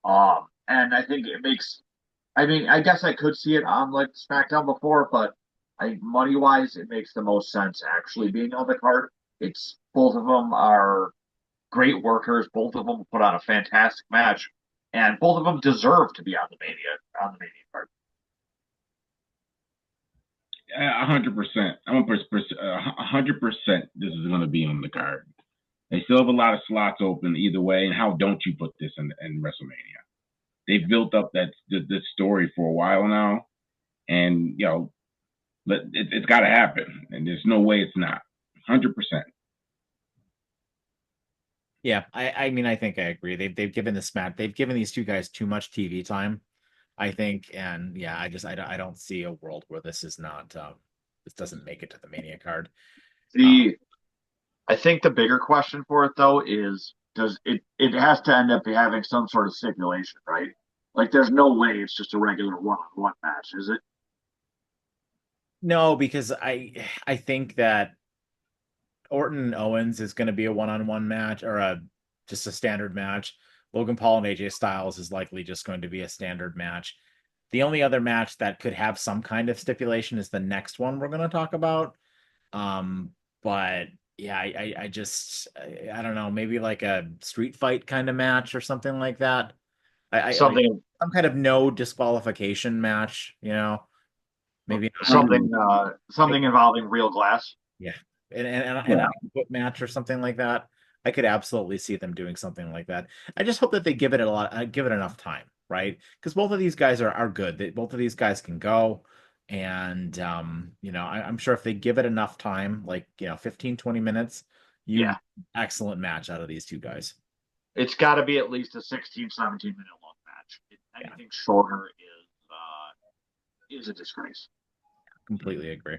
And I think it makes, I mean, I guess I could see it on like SmackDown before, but money wise, it makes the most sense actually being on the card. It's both of them are great workers. Both of them put on a fantastic match, and both of them deserve to be on the Mania card. 100%. I'm 100%. This is going to be on the card. They still have a lot of slots open either way. And how don't you put this in WrestleMania? They've built up this story for a while now, and it's got to happen. And there's no way it's not. 100%. Yeah, I mean, I think I agree. They've given they've given these two guys too much TV time, I think, and yeah, I don't see a world where this is not this doesn't make it to the Mania card. Uh, The I think the bigger question for it though is does it has to end up having some sort of stipulation, right? Like there's no way it's just a regular one-on-one match, is it? no, because I think that Orton and Owens is going to be a one-on-one match or a just a standard match. Logan Paul and AJ Styles is likely just going to be a standard match. The only other match that could have some kind of stipulation is the next one we're going to talk about. Um, but yeah, I just I don't know, maybe like a street fight kind of match or something like that. I like Something some kind of no disqualification match, maybe not. something involving real glass. Yeah, and Yeah. a foot match or something like that. I could absolutely see them doing something like that. I just hope that they give it give it enough time, right? Because both of these guys are good. Both of these guys can go, and I'm sure if they give it enough time, like 15, 20 minutes, you Yeah. excellent match out of these two guys. It's got to be at least a 16, 17-minute long match. Yeah, Anything shorter is a disgrace. completely agree.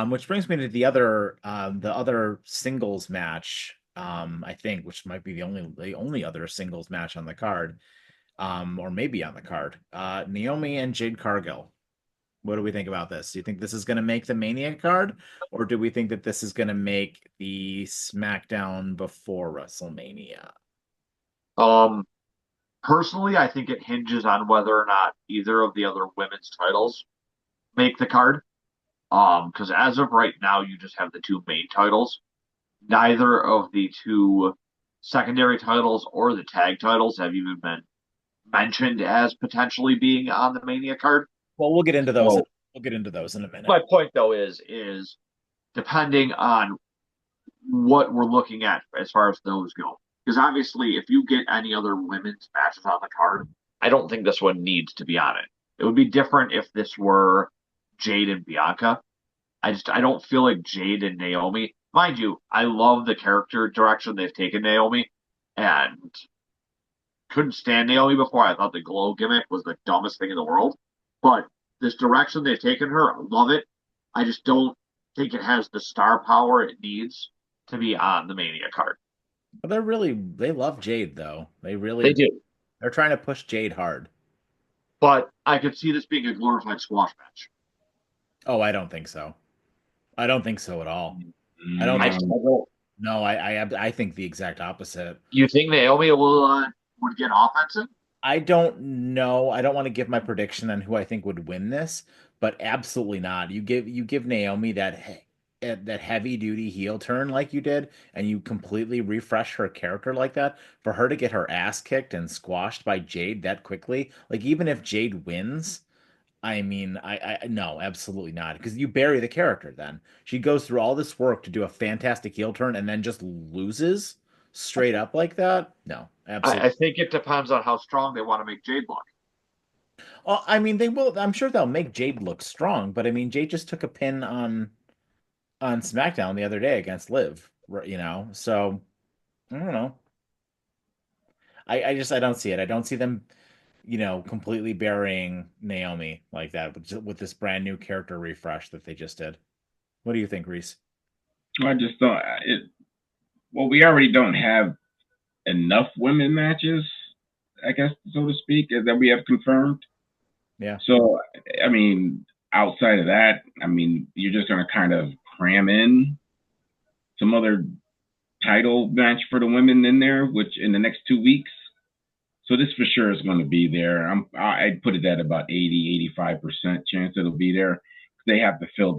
Which brings me to the other singles match, I think, which might be the only other singles match on the card, or maybe on the card. Naomi and Jade Cargill. What do we think about this? Do you think this is going to make the Mania card, or do we think that this is going to make the SmackDown before WrestleMania? Um, Personally, I think it hinges on whether or not either of the other women's titles make the card. Because as of right now, you just have the two main titles. Neither of the two secondary titles or the tag titles have even been mentioned as potentially being on the Mania card. Well, we'll get into those. So We'll get into those in a minute. my point though is depending on what we're looking at as far as those go. Because obviously, if you get any other women's matches on the card, I don't think this one needs to be on it. It would be different if this were Jade and Bianca. I don't feel like Jade and Naomi. Mind you, I love the character direction they've taken Naomi, and couldn't stand Naomi before. I thought the glow gimmick was the dumbest thing in the world. But this direction they've taken her, I love it. I just don't think it has the star power it needs to be on the Mania card. But they love Jade though. They do. They're trying to push Jade hard. But I could see this being a glorified squash match. Oh, I don't think so. I don't think so at all. I don't I, think. I don't. No, I think the exact opposite. You think Naomi would get offensive? I don't know. I don't want to give my prediction on who I think would win this, but absolutely not. You give Naomi that that heavy duty heel turn like you did, and you completely refresh her character like that, for her to get her ass kicked and squashed by Jade that quickly, like even if Jade wins, I mean, I no, absolutely not. Because you bury the character then. She goes through all this work to do a fantastic heel turn and then just loses straight up like that. No, I absolutely. think it depends on how strong they want to make Jade look. Well, I mean, they will. I'm sure they'll make Jade look strong, but I mean, Jade just took a pin on SmackDown the other day against Liv, you know. So I don't know. I don't see it. I don't see them, completely burying Naomi like that with this brand new character refresh that they just did. What do you think, Reese? I just thought it. Well, we already don't have enough women matches, I guess, so to speak, that we have confirmed. Yeah. So, I mean, outside of that, I mean, you're just going to kind of cram in some other title match for the women in there, which in the next 2 weeks. So this for sure is going to be there. I'd put it at about 80, 85% chance it'll be there. They have to fill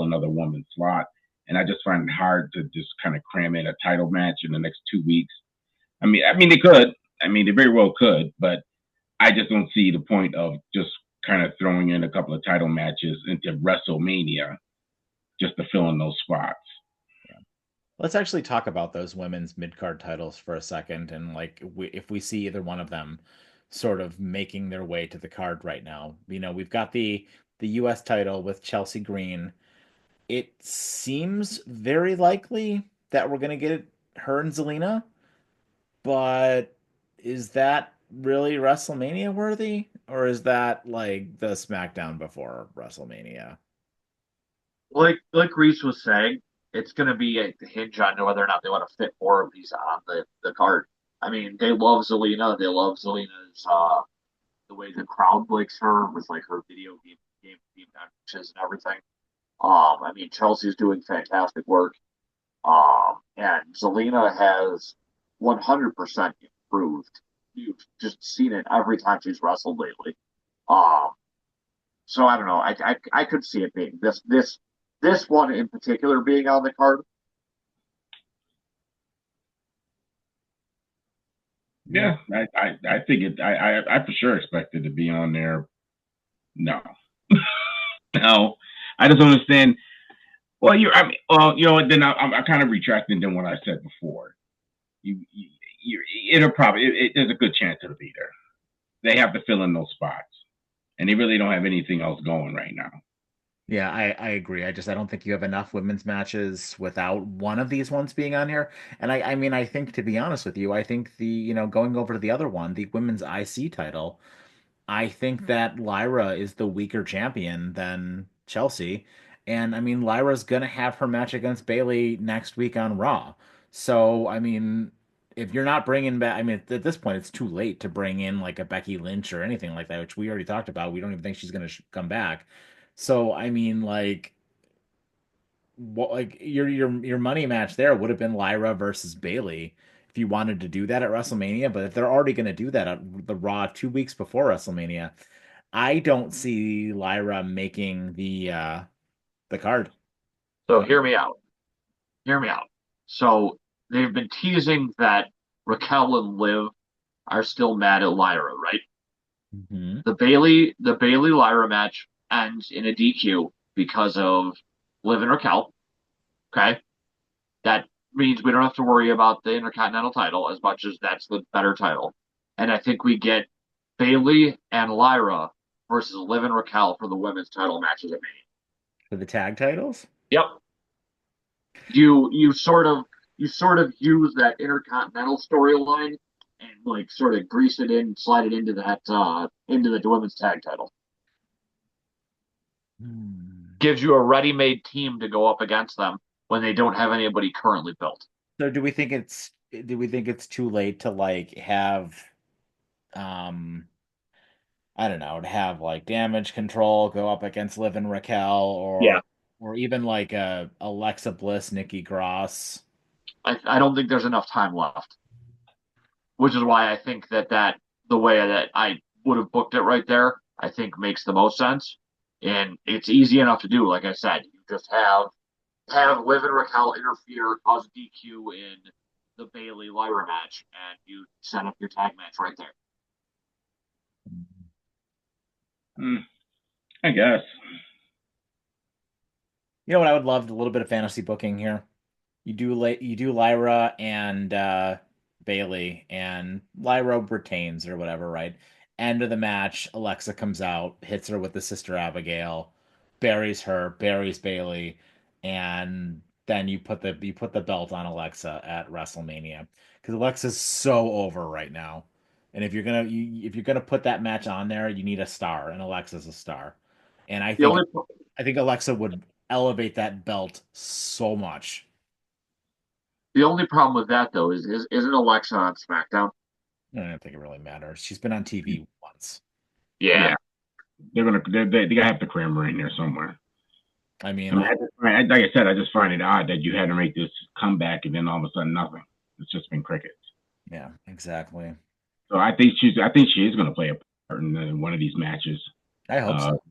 another woman's slot. And I just find it hard to just kind of cram in a title match in the next 2 weeks. I mean they could. I mean they very well could, but I just don't see the point of just kind of throwing in a couple of title matches into WrestleMania just to fill in those spots. Let's actually talk about those women's mid-card titles for a second, and like if we see either one of them sort of making their way to the card right now. We've got the US title with Chelsea Green. It seems very likely that we're gonna get her and Zelina, but is that really WrestleMania worthy? Or is that like the SmackDown before WrestleMania? Like Reese was saying, it's going to be a hinge on whether or not they want to fit more of these on the card. I mean, they love Zelina. They love Zelina's the way the crowd likes her with like her game theme matches and everything. I mean, Chelsea's doing fantastic work. And Zelina has 100% improved. You've just seen it every time she's wrestled lately. Um, so I don't know. I could see it being this one in particular being on the card. Yeah. Yeah, I think it. I for sure expect it to be on there. No, no, I just don't understand. Well, I mean, well, then I'm kind of retracting than what I said before. You, you it'll probably. There's a good chance it'll be there. They have to fill in those spots, and they really don't have anything else going right now. Yeah, I agree. I don't think you have enough women's matches without one of these ones being on here. And I mean, I think to be honest with you, I think going over to the other one, the women's IC title, I think that Lyra is the weaker champion than Chelsea. And I mean, Lyra's gonna have her match against Bayley next week on Raw. So, I mean, if you're not bringing back, I mean, at this point, it's too late to bring in like a Becky Lynch or anything like that, which we already talked about. We don't even think she's gonna come back. So, I mean, like, what, like your money match there would have been Lyra versus Bayley if you wanted to do that at WrestleMania. But if they're already going to do that at the Raw 2 weeks before WrestleMania, I don't see Lyra making the card. So hear me out. Hear me out. So they've been teasing that Raquel and Liv are still mad at Lyra, right? Hmm. The Bayley Lyra match ends in a DQ because of Liv and Raquel. Okay, that means we don't have to worry about the Intercontinental title as much as that's the better title. And I think we get Bayley and Lyra versus Liv and Raquel for the women's title matches at Mania. For the tag titles. Yep. You sort of use that Intercontinental storyline and like sort of grease it in, slide it into that into the women's tag title. Hmm. Gives you a ready-made team to go up against them when they don't have anybody currently built. So do we think it's too late to like have um I don't know, to have like Damage Control go up against Liv and Raquel, Yeah. or even like Alexa Bliss, Nikki Cross. I don't think there's enough time left, which is why I think that the way that I would have booked it right there, I think makes the most sense. And it's easy enough to do. Like I said, you just have have Liv and Raquel interfere, cause DQ in the Bailey Lyra match, and you set up your tag match right there. Hmm, I guess. You know what I would love? A little bit of fantasy booking here. You do Lyra and Bailey, and Lyra retains or whatever, right? End of the match, Alexa comes out, hits her with the Sister Abigail, buries her, buries Bailey, and then you put the belt on Alexa at WrestleMania because Alexa's so over right now. And if you're gonna put that match on there, you need a star, and Alexa's a star. And The only I think Alexa would elevate that belt so much. the only problem with that though is isn't Alexa on SmackDown? I don't think it really matters. She's been on TV once. Yeah, Yeah, they gotta have to cram her in there somewhere. I I mean, mean, like I said, I just find it odd that you had to make this comeback and then all of a sudden nothing. It's just been crickets. yeah, exactly. So I think she is going to play a part in one of these matches. I hope Uh, so.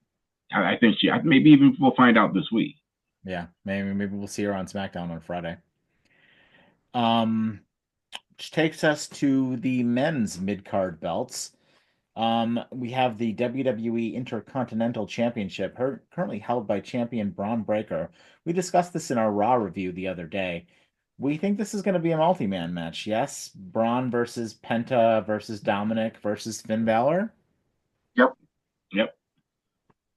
I think maybe even we'll find out this week. Yeah, maybe we'll see her on SmackDown on Friday. Um, which takes us to the men's mid-card belts. We have the WWE Intercontinental Championship, currently held by champion Braun Breaker. We discussed this in our Raw review the other day. We think this is going to be a multi-man match. Yes, Braun versus Penta versus Dominic versus Finn Balor. yep, Yep,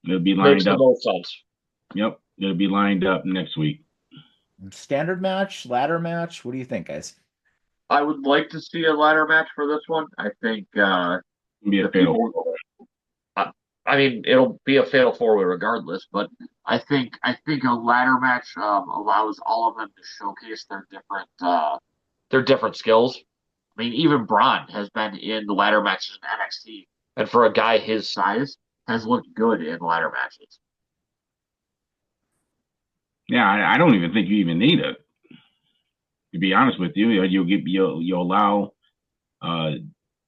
they'll be makes lined the up. most sense. Yep, they'll be lined up next week. Standard match, ladder match. What do you think, guys? I would like to see a ladder match for this one. I think It'll be a the fatal. people. Uh, I mean, it'll be a fatal four way regardless, but I think a ladder match allows all of them to showcase their different skills. I mean, even Braun has been in the ladder matches in NXT, and for a guy his size, has looked good in ladder matches. Yeah, I don't even think you even need it. To be honest with you, you'll allow uh,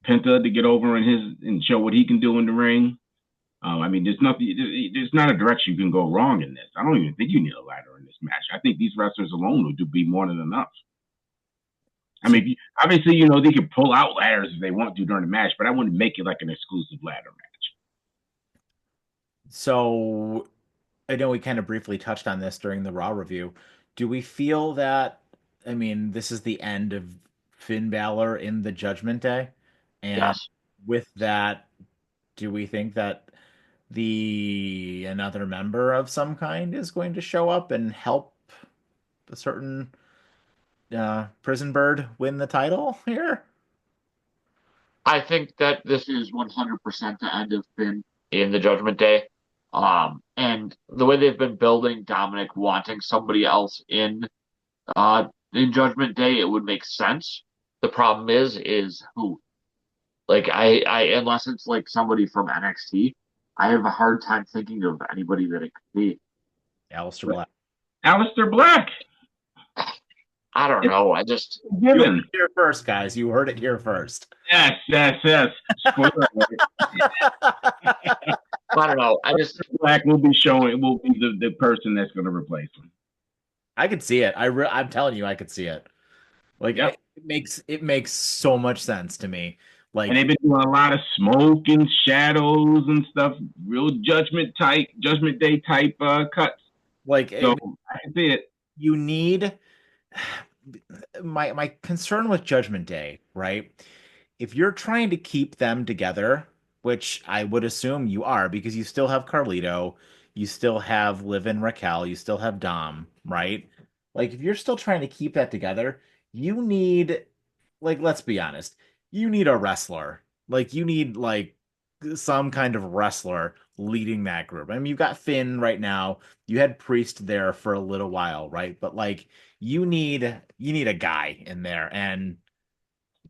Penta to get over in his and show what he can do in the ring. I mean, there's nothing. There's not a direction you can go wrong in this. I don't even think you need a ladder in this match. I think these wrestlers alone would be more than enough. I So, mean, obviously, you know, they could pull out ladders if they want to during the match, but I wouldn't make it like an exclusive ladder match. so I know we kind of briefly touched on this during the Raw review. Do we feel that, I mean, this is the end of Finn Balor in the Judgment Day? And Yes, with that, do we think that the another member of some kind is going to show up and help a certain prison bird win the title here? I think that this is 100% the end of Finn in the Judgment Day. And the way they've been building Dominic wanting somebody else in Judgment Day, it would make sense. The problem is who? Like I unless it's like somebody from NXT, I have a hard time thinking of anybody that it could be. Aleister Black. Aleister Black, I don't it's know. I just You heard given. it here first, guys. You heard it here first. Yes, yes, yes. Spoiler alert. I don't know. Black will be showing. Will be the person that's going to replace him. I could see it. I'm telling you, I could see it. Like Yep. it makes so much sense to me. And Like they've been doing a lot of smoke and shadows and stuff, real Judgment Day type cuts. like So I can see it. you need my concern with Judgment Day, right? If you're trying to keep them together, which I would assume you are, because you still have Carlito, you still have Liv and Raquel, you still have Dom, right? Like if you're still trying to keep that together, you need like let's be honest, you need a wrestler. Like you need like some kind of wrestler leading that group. I mean, you've got Finn right now. You had Priest there for a little while, right? But like you need a guy in there and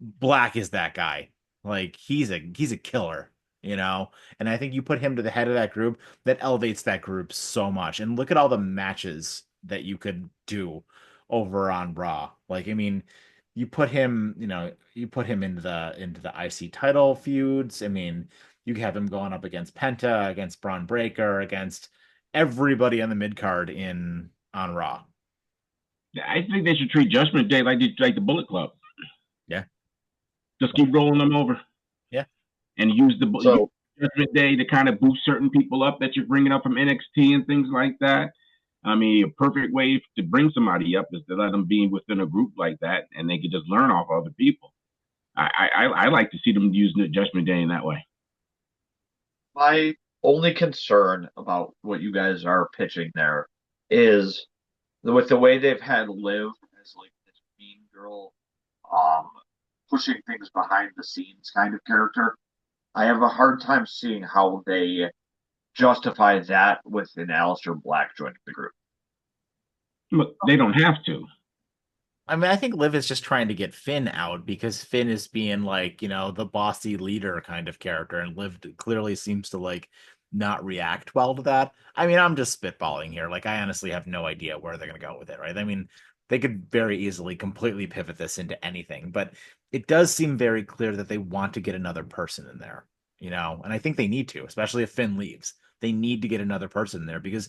Black is that guy. Like he's a killer, you know? And I think you put him to the head of that group, that elevates that group so much. And look at all the matches that you could do over on Raw. Like, I mean, you put him, you put him into the IC title feuds. I mean, you have him going up against Penta, against Braun Breaker, against everybody on the mid card in on Raw. I think they should treat Judgment Day like the Bullet Club. Yeah. Just keep rolling them over Yeah. and use So Judgment Day to kind of boost certain people up that you're bringing up from NXT and things like that. I mean, a perfect way to bring somebody up is to let them be within a group like that, and they can just learn off other people. I like to see them using the Judgment Day in that way. my only concern about what you guys are pitching there is with the way they've had Liv as like this mean girl, um, pushing things behind the scenes kind of character. I have a hard time seeing how they justify that with an Aleister Black joining the group. But they don't have to. I mean, I think Liv is just trying to get Finn out because Finn is being like, the bossy leader kind of character, and Liv clearly seems to like not react well to that. I mean, I'm just spitballing here. Like, I honestly have no idea where they're gonna go with it, right? I mean, they could very easily completely pivot this into anything, but it does seem very clear that they want to get another person in there, and I think they need to, especially if Finn leaves. They need to get another person in there because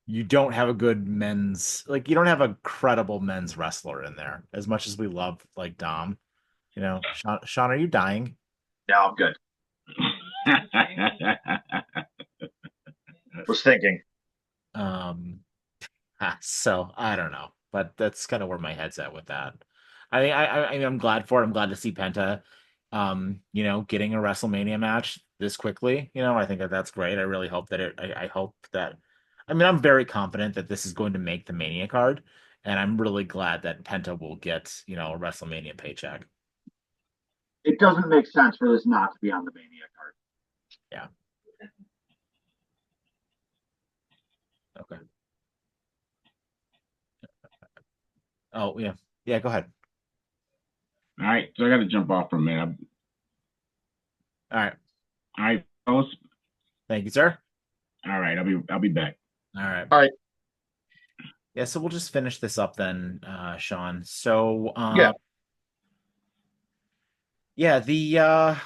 you don't have a good men's like you don't have a credible men's wrestler in there as much as we love like Dom. Sean, are you dying? Yeah, I'm good. Was thinking. Um, so I don't know, but that's kind of where my head's at with that. I mean, I'm glad for it. I'm glad to see Penta, getting a WrestleMania match this quickly. I think that that's great. I really hope that I hope that. I mean, I'm very confident that this is going to make the Mania card, and I'm really glad that Penta will get, a WrestleMania paycheck. It doesn't make sense for this not to be on the Mania card. Yeah. Okay. Oh yeah. Yeah. Go ahead. All right, so I got to jump off for a minute. All right. All right, fellas. Thank you, sir. All right, I'll be back. All right. All right. Yeah, so we'll just finish this up then, Sean. So, Yeah. yeah, the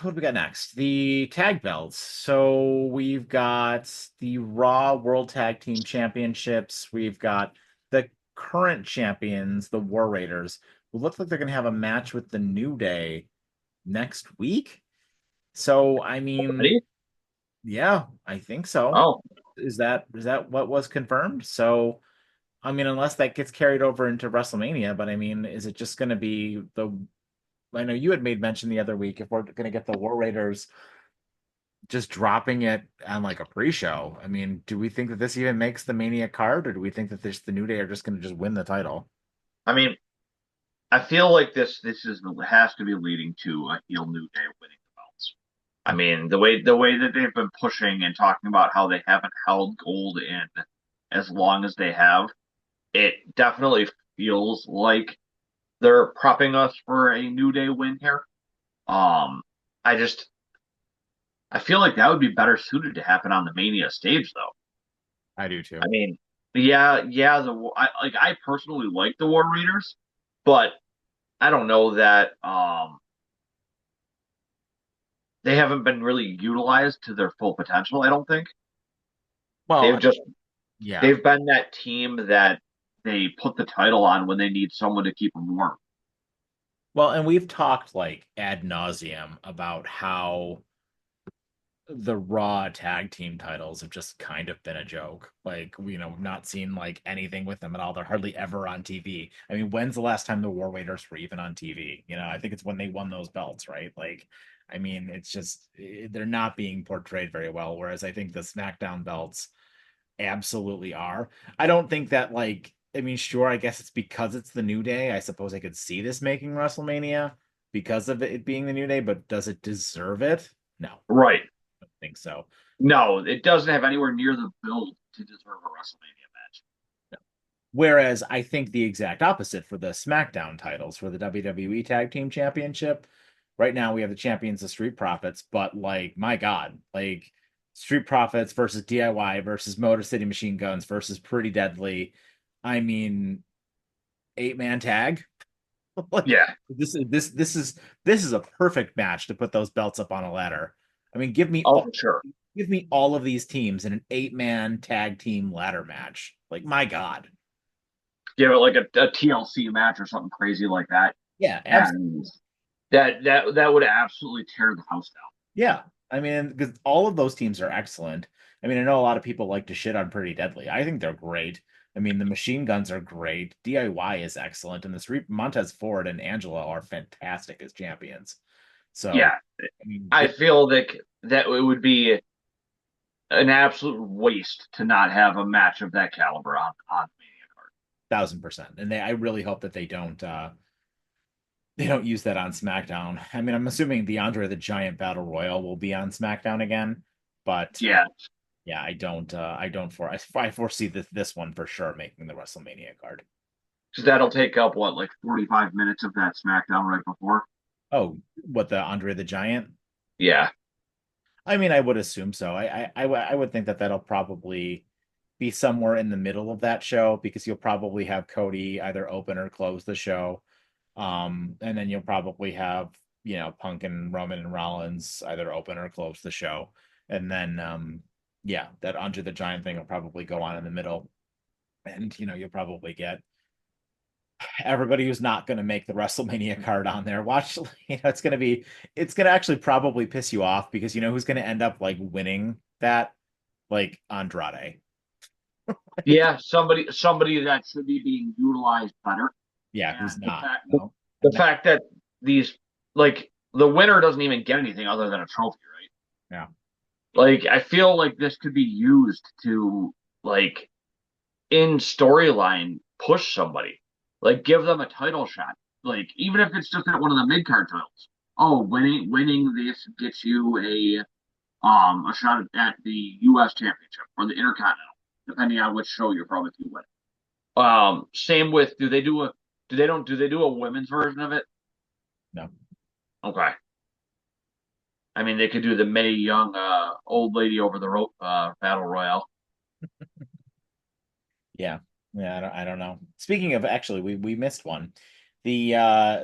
what do we got next? The tag belts. So we've got the Raw World Tag Team Championships. We've got the current champions, the War Raiders, who look like they're gonna have a match with the New Day next week. So, I mean, Ready? yeah, I think so. Oh, Is that what was confirmed? So, I mean, unless that gets carried over into WrestleMania, but I mean, is it just going to be I know you had made mention the other week if we're going to get the War Raiders just dropping it on like a pre-show. I mean, do we think that this even makes the Mania card, or do we think that the New Day are just going to just win the title? I mean, I feel like this is has to be leading to a heel New Day winning the belts. I mean, the way that they've been pushing and talking about how they haven't held gold in as long as they have, it definitely feels like they're propping us for a New Day win here. Um, I just I feel like that would be better suited to happen on the Mania stage, though. I do I too. mean, yeah. I personally like the War Raiders, but I don't know that they haven't been really utilized to their full potential. I don't think they've Well, just yeah. they've been that team that they put the title on when they need someone to keep them warm. Well, and we've talked like ad nauseum about how the Raw tag team titles have just kind of been a joke. Like, we've not seen like anything with them at all. They're hardly ever on TV. I mean, when's the last time the War Raiders were even on TV? I think it's when they won those belts, right? Like, I mean, it's just they're not being portrayed very well. Whereas I think the SmackDown belts absolutely are. I don't think that like, I mean, sure, I guess it's because it's the New Day. I suppose I could see this making WrestleMania because of it being the New Day, but does it deserve it? No, Right. I don't think so. No, it doesn't have anywhere near the build to deserve a WrestleMania match. Whereas I think the exact opposite for the SmackDown titles for the WWE Tag Team Championship. Right now we have the champions, the Street Profits, but like, my God, like Street Profits versus DIY versus Motor City Machine Guns versus Pretty Deadly. I mean, 8-man tag. Like, Yeah. this is a perfect match to put those belts up on a ladder. I mean, Oh, for sure. give me all of these teams in an 8-man tag team ladder match. Like, my God. give it like a TLC match or something crazy like that, Yeah, absolutely. and that would absolutely tear the house down. Yeah. I mean, because all of those teams are excellent. I mean, I know a lot of people like to shit on Pretty Deadly. I think they're great. I mean, the machine guns are great. DIY is excellent, and this Montez Ford and Angela are fantastic as champions. So, Yeah, I mean, I feel that it would be an absolute waste to not have a match of that caliber on Mania card. 1000%. And I really hope that they don't use that on SmackDown. I mean, I'm assuming the Andre the Giant Battle Royal will be on SmackDown again, but Yeah, yeah, I foresee this one for sure making the WrestleMania card. because that'll take up what, like 45 minutes of that SmackDown right before. Oh, what, the Andre the Giant? Yeah, I mean, I would assume so. I would think that that'll probably be somewhere in the middle of that show because you'll probably have Cody either open or close the show. And then you'll probably have, Punk and Roman and Rollins either open or close the show. And then yeah, that Andre the Giant thing will probably go on in the middle. And you'll probably get everybody who's not going to make the WrestleMania card on there. Watch, it's going to actually probably piss you off because who's going to end up like winning that? Like Andrade. Like, yeah, somebody that should be being utilized better. yeah, who's And not, the and that, fact that these like the winner doesn't even get anything other than a trophy, right? yeah. Like I feel like this could be used to like in storyline push somebody, like give them a title shot, like even if it's just at one of the mid card titles. Oh, winning this gets you a shot at the U.S. Championship or the Intercontinental, depending on which show you're from if you win. Same with do they do a women's version of it? No. Okay. I mean, they could do the Mae Young old lady over the rope battle royale. Yeah. Yeah, I don't know. Speaking of, actually, we missed one. The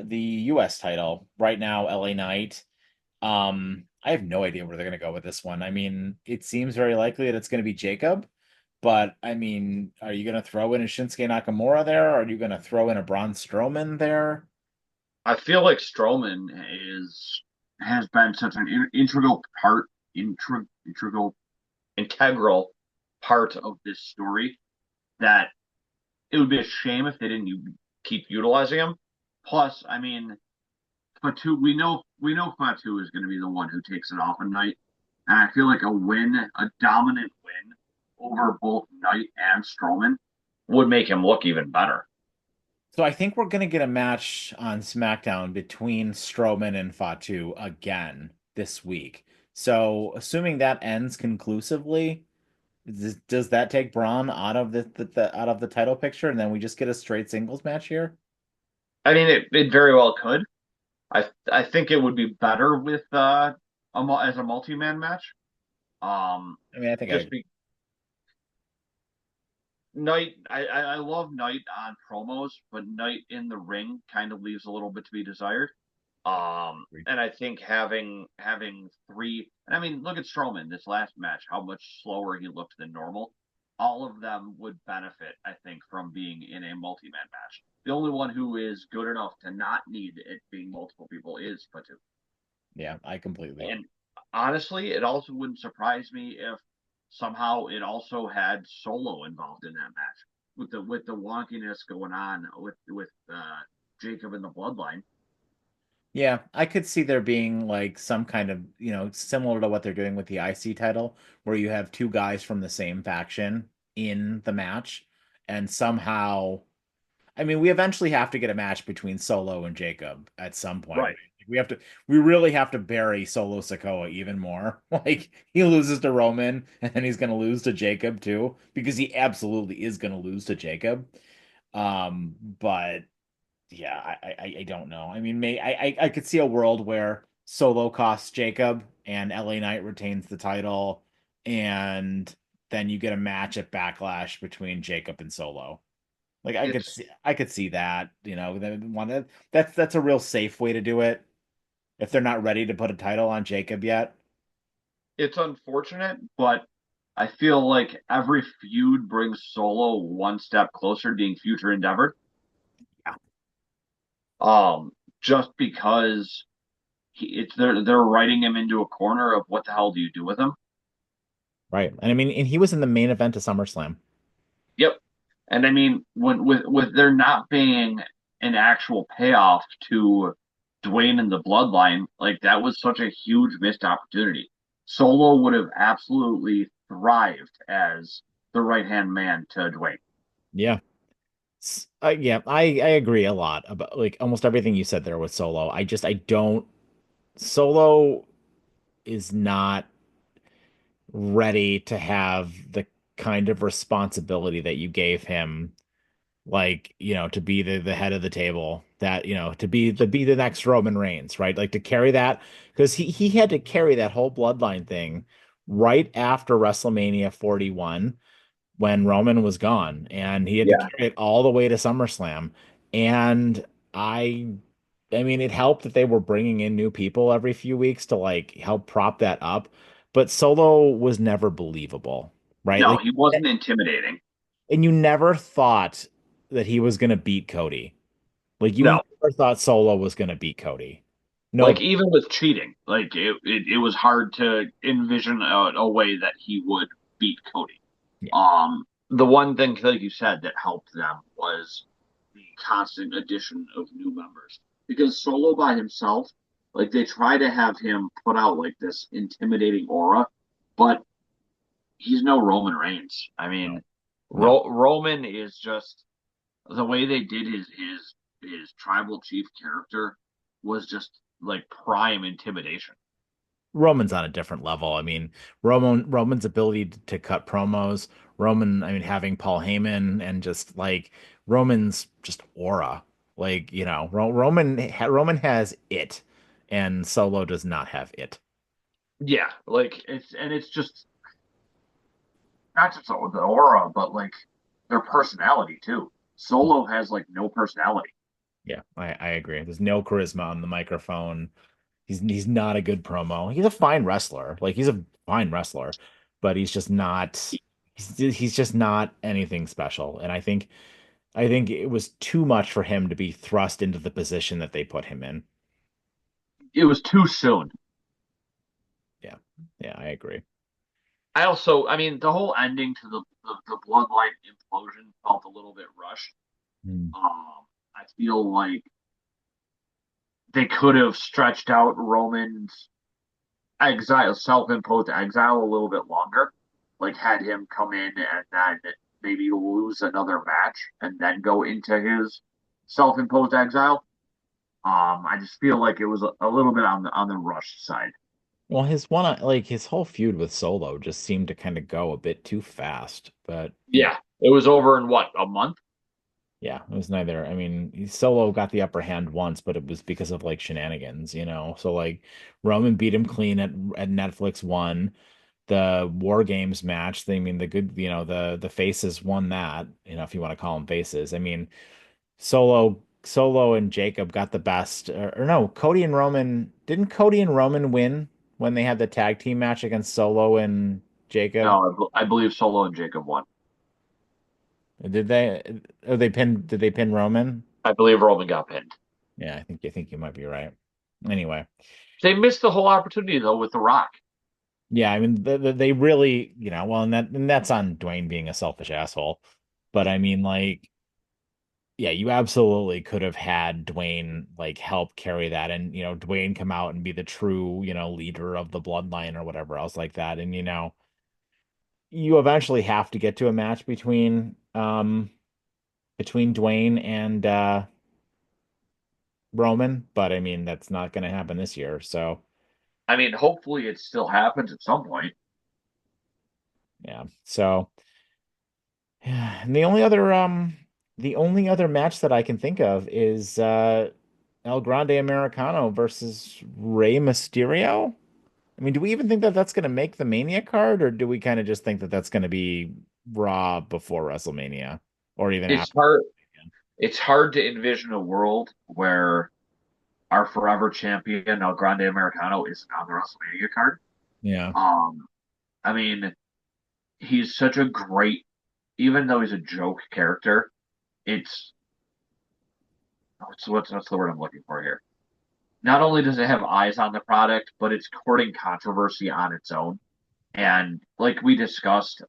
US title right now, LA Knight. I have no idea where they're gonna go with this one. I mean, it seems very likely that it's gonna be Jacob, but I mean, are you gonna throw in a Shinsuke Nakamura there? Or are you gonna throw in a Braun Strowman there? I feel like Strowman has been such an integral part, integral part of this story that it would be a shame if they didn't keep utilizing him. Plus, I mean, Fatu, we know Fatu is going to be the one who takes it off a night, and I feel like a dominant win over both Knight and Strowman would make him look even better. So I think we're gonna get a match on SmackDown between Strowman and Fatu again this week. So assuming that ends conclusively, does that take Braun out of out of the title picture, and then we just get a straight singles match here? I mean, it very well could. I think it would be better with as a multi-man match. Um, I mean, I think just I be Knight. I love Knight on promos, but Knight in the ring kind of leaves a little bit to be desired. agree. And I think having three, and I mean, look at Strowman this last match, how much slower he looked than normal. All of them would benefit, I think, from being in a multi-man match. The only one who is good enough to not need it being multiple people is Fatu. Yeah, I completely agree. And honestly, it also wouldn't surprise me if somehow it also had Solo involved in that match with the wonkiness going on with Jacob and the Bloodline. Yeah, I could see there being like some kind of, similar to what they're doing with the IC title, where you have two guys from the same faction in the match, and somehow, I mean, we eventually have to get a match between Solo and Jacob at some point, Right. right? We really have to bury Solo Sikoa even more. Like he loses to Roman, and then he's going to lose to Jacob too, because he absolutely is going to lose to Jacob. But yeah, I don't know. I mean, I could see a world where Solo costs Jacob and LA Knight retains the title, and then you get a match at Backlash between Jacob and Solo. Like It's I could see that, that's a real safe way to do it if they're not ready to put a title on Jacob yet. it's unfortunate, but I feel like every feud brings Solo one step closer to being future endeavored. Yeah. Just because they're writing him into a corner of what the hell do you do with him? Right. And I mean, and he was in the main event of SummerSlam. Yep. And I mean, when with there not being an actual payoff to Dwayne and the Bloodline, like that was such a huge missed opportunity. Solo would have absolutely thrived as the right hand man to Dwayne. Yeah. Yeah, I agree a lot about like almost everything you said there with Solo. I don't Solo is not ready to have the kind of responsibility that you gave him, like, to be the head of the table, that, to be the next Roman Reigns, right? Like to carry that, because he had to carry that whole bloodline thing right after WrestleMania 41 when Roman was gone, and he had to Yeah. carry it all the way to SummerSlam. And I I mean, it helped that they were bringing in new people every few weeks to like help prop that up, but Solo was never believable, right? No, Like, he wasn't intimidating. and you never thought that he was going to beat Cody. Like, you No, never thought Solo was going to beat Cody. like No, even with cheating, like it was hard to envision a way that he would beat Cody. yeah, The one thing, like you said, that helped them was the constant addition of new members. Because Solo by himself, like they try to have him put out like this intimidating aura, but he's no Roman Reigns. I no, mean, no. Roman is just the way they did his tribal chief character was just like prime intimidation. Roman's on a different level. I mean, Roman's ability to cut promos, I mean, having Paul Heyman and just like Roman's just aura. Like, Roman has it, and Solo does not have it. Yeah, like it's just not just the aura, but like their personality too. Solo has like no personality. Yeah, I agree. There's no charisma on the microphone. He's not a good promo. He's a fine wrestler. Like, he's a fine wrestler, but he's just not he's just not anything special. And I think it was too much for him to be thrust into the position that they put him in. It was too soon. Yeah. Yeah, I agree. I mean, the whole ending to the Bloodline implosion felt a little bit rushed. Hmm. I feel like they could have stretched out Roman's exile, self-imposed exile, a little bit longer. Like had him come in and then maybe lose another match and then go into his self-imposed exile. I just feel like it was a little bit on the rush side. Well, his whole feud with Solo just seemed to kind of go a bit too fast. But Yeah, it was over in what, a month? yeah, it was neither. I mean, Solo got the upper hand once, but it was because of like shenanigans. So like Roman beat him clean at Netflix one. The War Games match, I mean, the good, the faces won that, if you want to call them faces. I mean, Solo and Jacob got the best, or no, didn't Cody and Roman win when they had the tag team match against Solo and Jacob? No, I believe Solo and Jacob won. Did they? Oh, did they pin Roman? I believe Roman got pinned. Yeah, I think you might be right. Anyway, They missed the whole opportunity though with The Rock. yeah, I mean, they really, well, and that's on Dwayne being a selfish asshole. But I mean, like, yeah, you absolutely could have had Dwayne like help carry that, and Dwayne come out and be the true, leader of the bloodline or whatever else like that. And you eventually have to get to a match between Dwayne and Roman, but I mean that's not going to happen this year. So I mean, hopefully it still happens at some point. yeah. So yeah, and the only other match that I can think of is El Grande Americano versus Rey Mysterio. I mean, do we even think that that's going to make the Mania card, or do we kind of just think that that's going to be Raw before WrestleMania, or even It's after? hard. It's hard to envision a world where our forever champion El Grande Americano isn't on the WrestleMania card. Yeah. Um, I mean, he's such a great, even though he's a joke character, it's what's the word I'm looking for here? Not only does it have eyes on the product, but it's courting controversy on its own. And like we discussed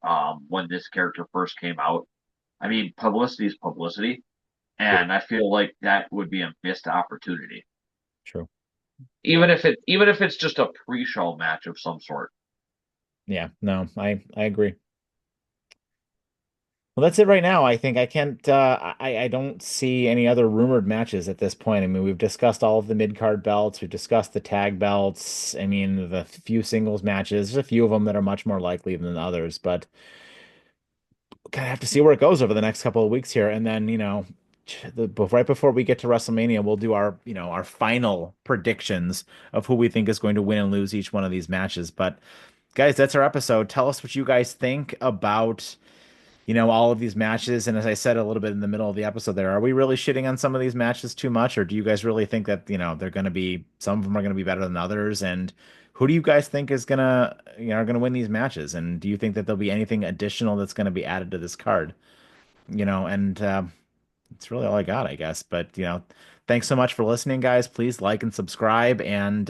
when this character first came out, I mean, publicity is publicity, True. and I feel like that would be a missed opportunity, True. even if it's just a pre-show match of some sort. Yeah, no, I agree. Well, that's it right now. I think I can't I don't see any other rumored matches at this point. I mean, we've discussed all of the mid-card belts, we've discussed the tag belts. I mean, the few singles matches. There's a few of them that are much more likely than others, but kind of have to see where it goes over the next couple of weeks here. And then, right before we get to WrestleMania, we'll do our, our final predictions of who we think is going to win and lose each one of these matches. But guys, that's our episode. Tell us what you guys think about all of these matches. And as I said a little bit in the middle of the episode there, are we really shitting on some of these matches too much? Or do you guys really think that, they're going to be, some of them are going to be better than others? And who do you guys think is are going to win these matches? And do you think that there'll be anything additional that's going to be added to this card? And That's really all I got, I guess. But, thanks so much for listening, guys. Please like and subscribe. And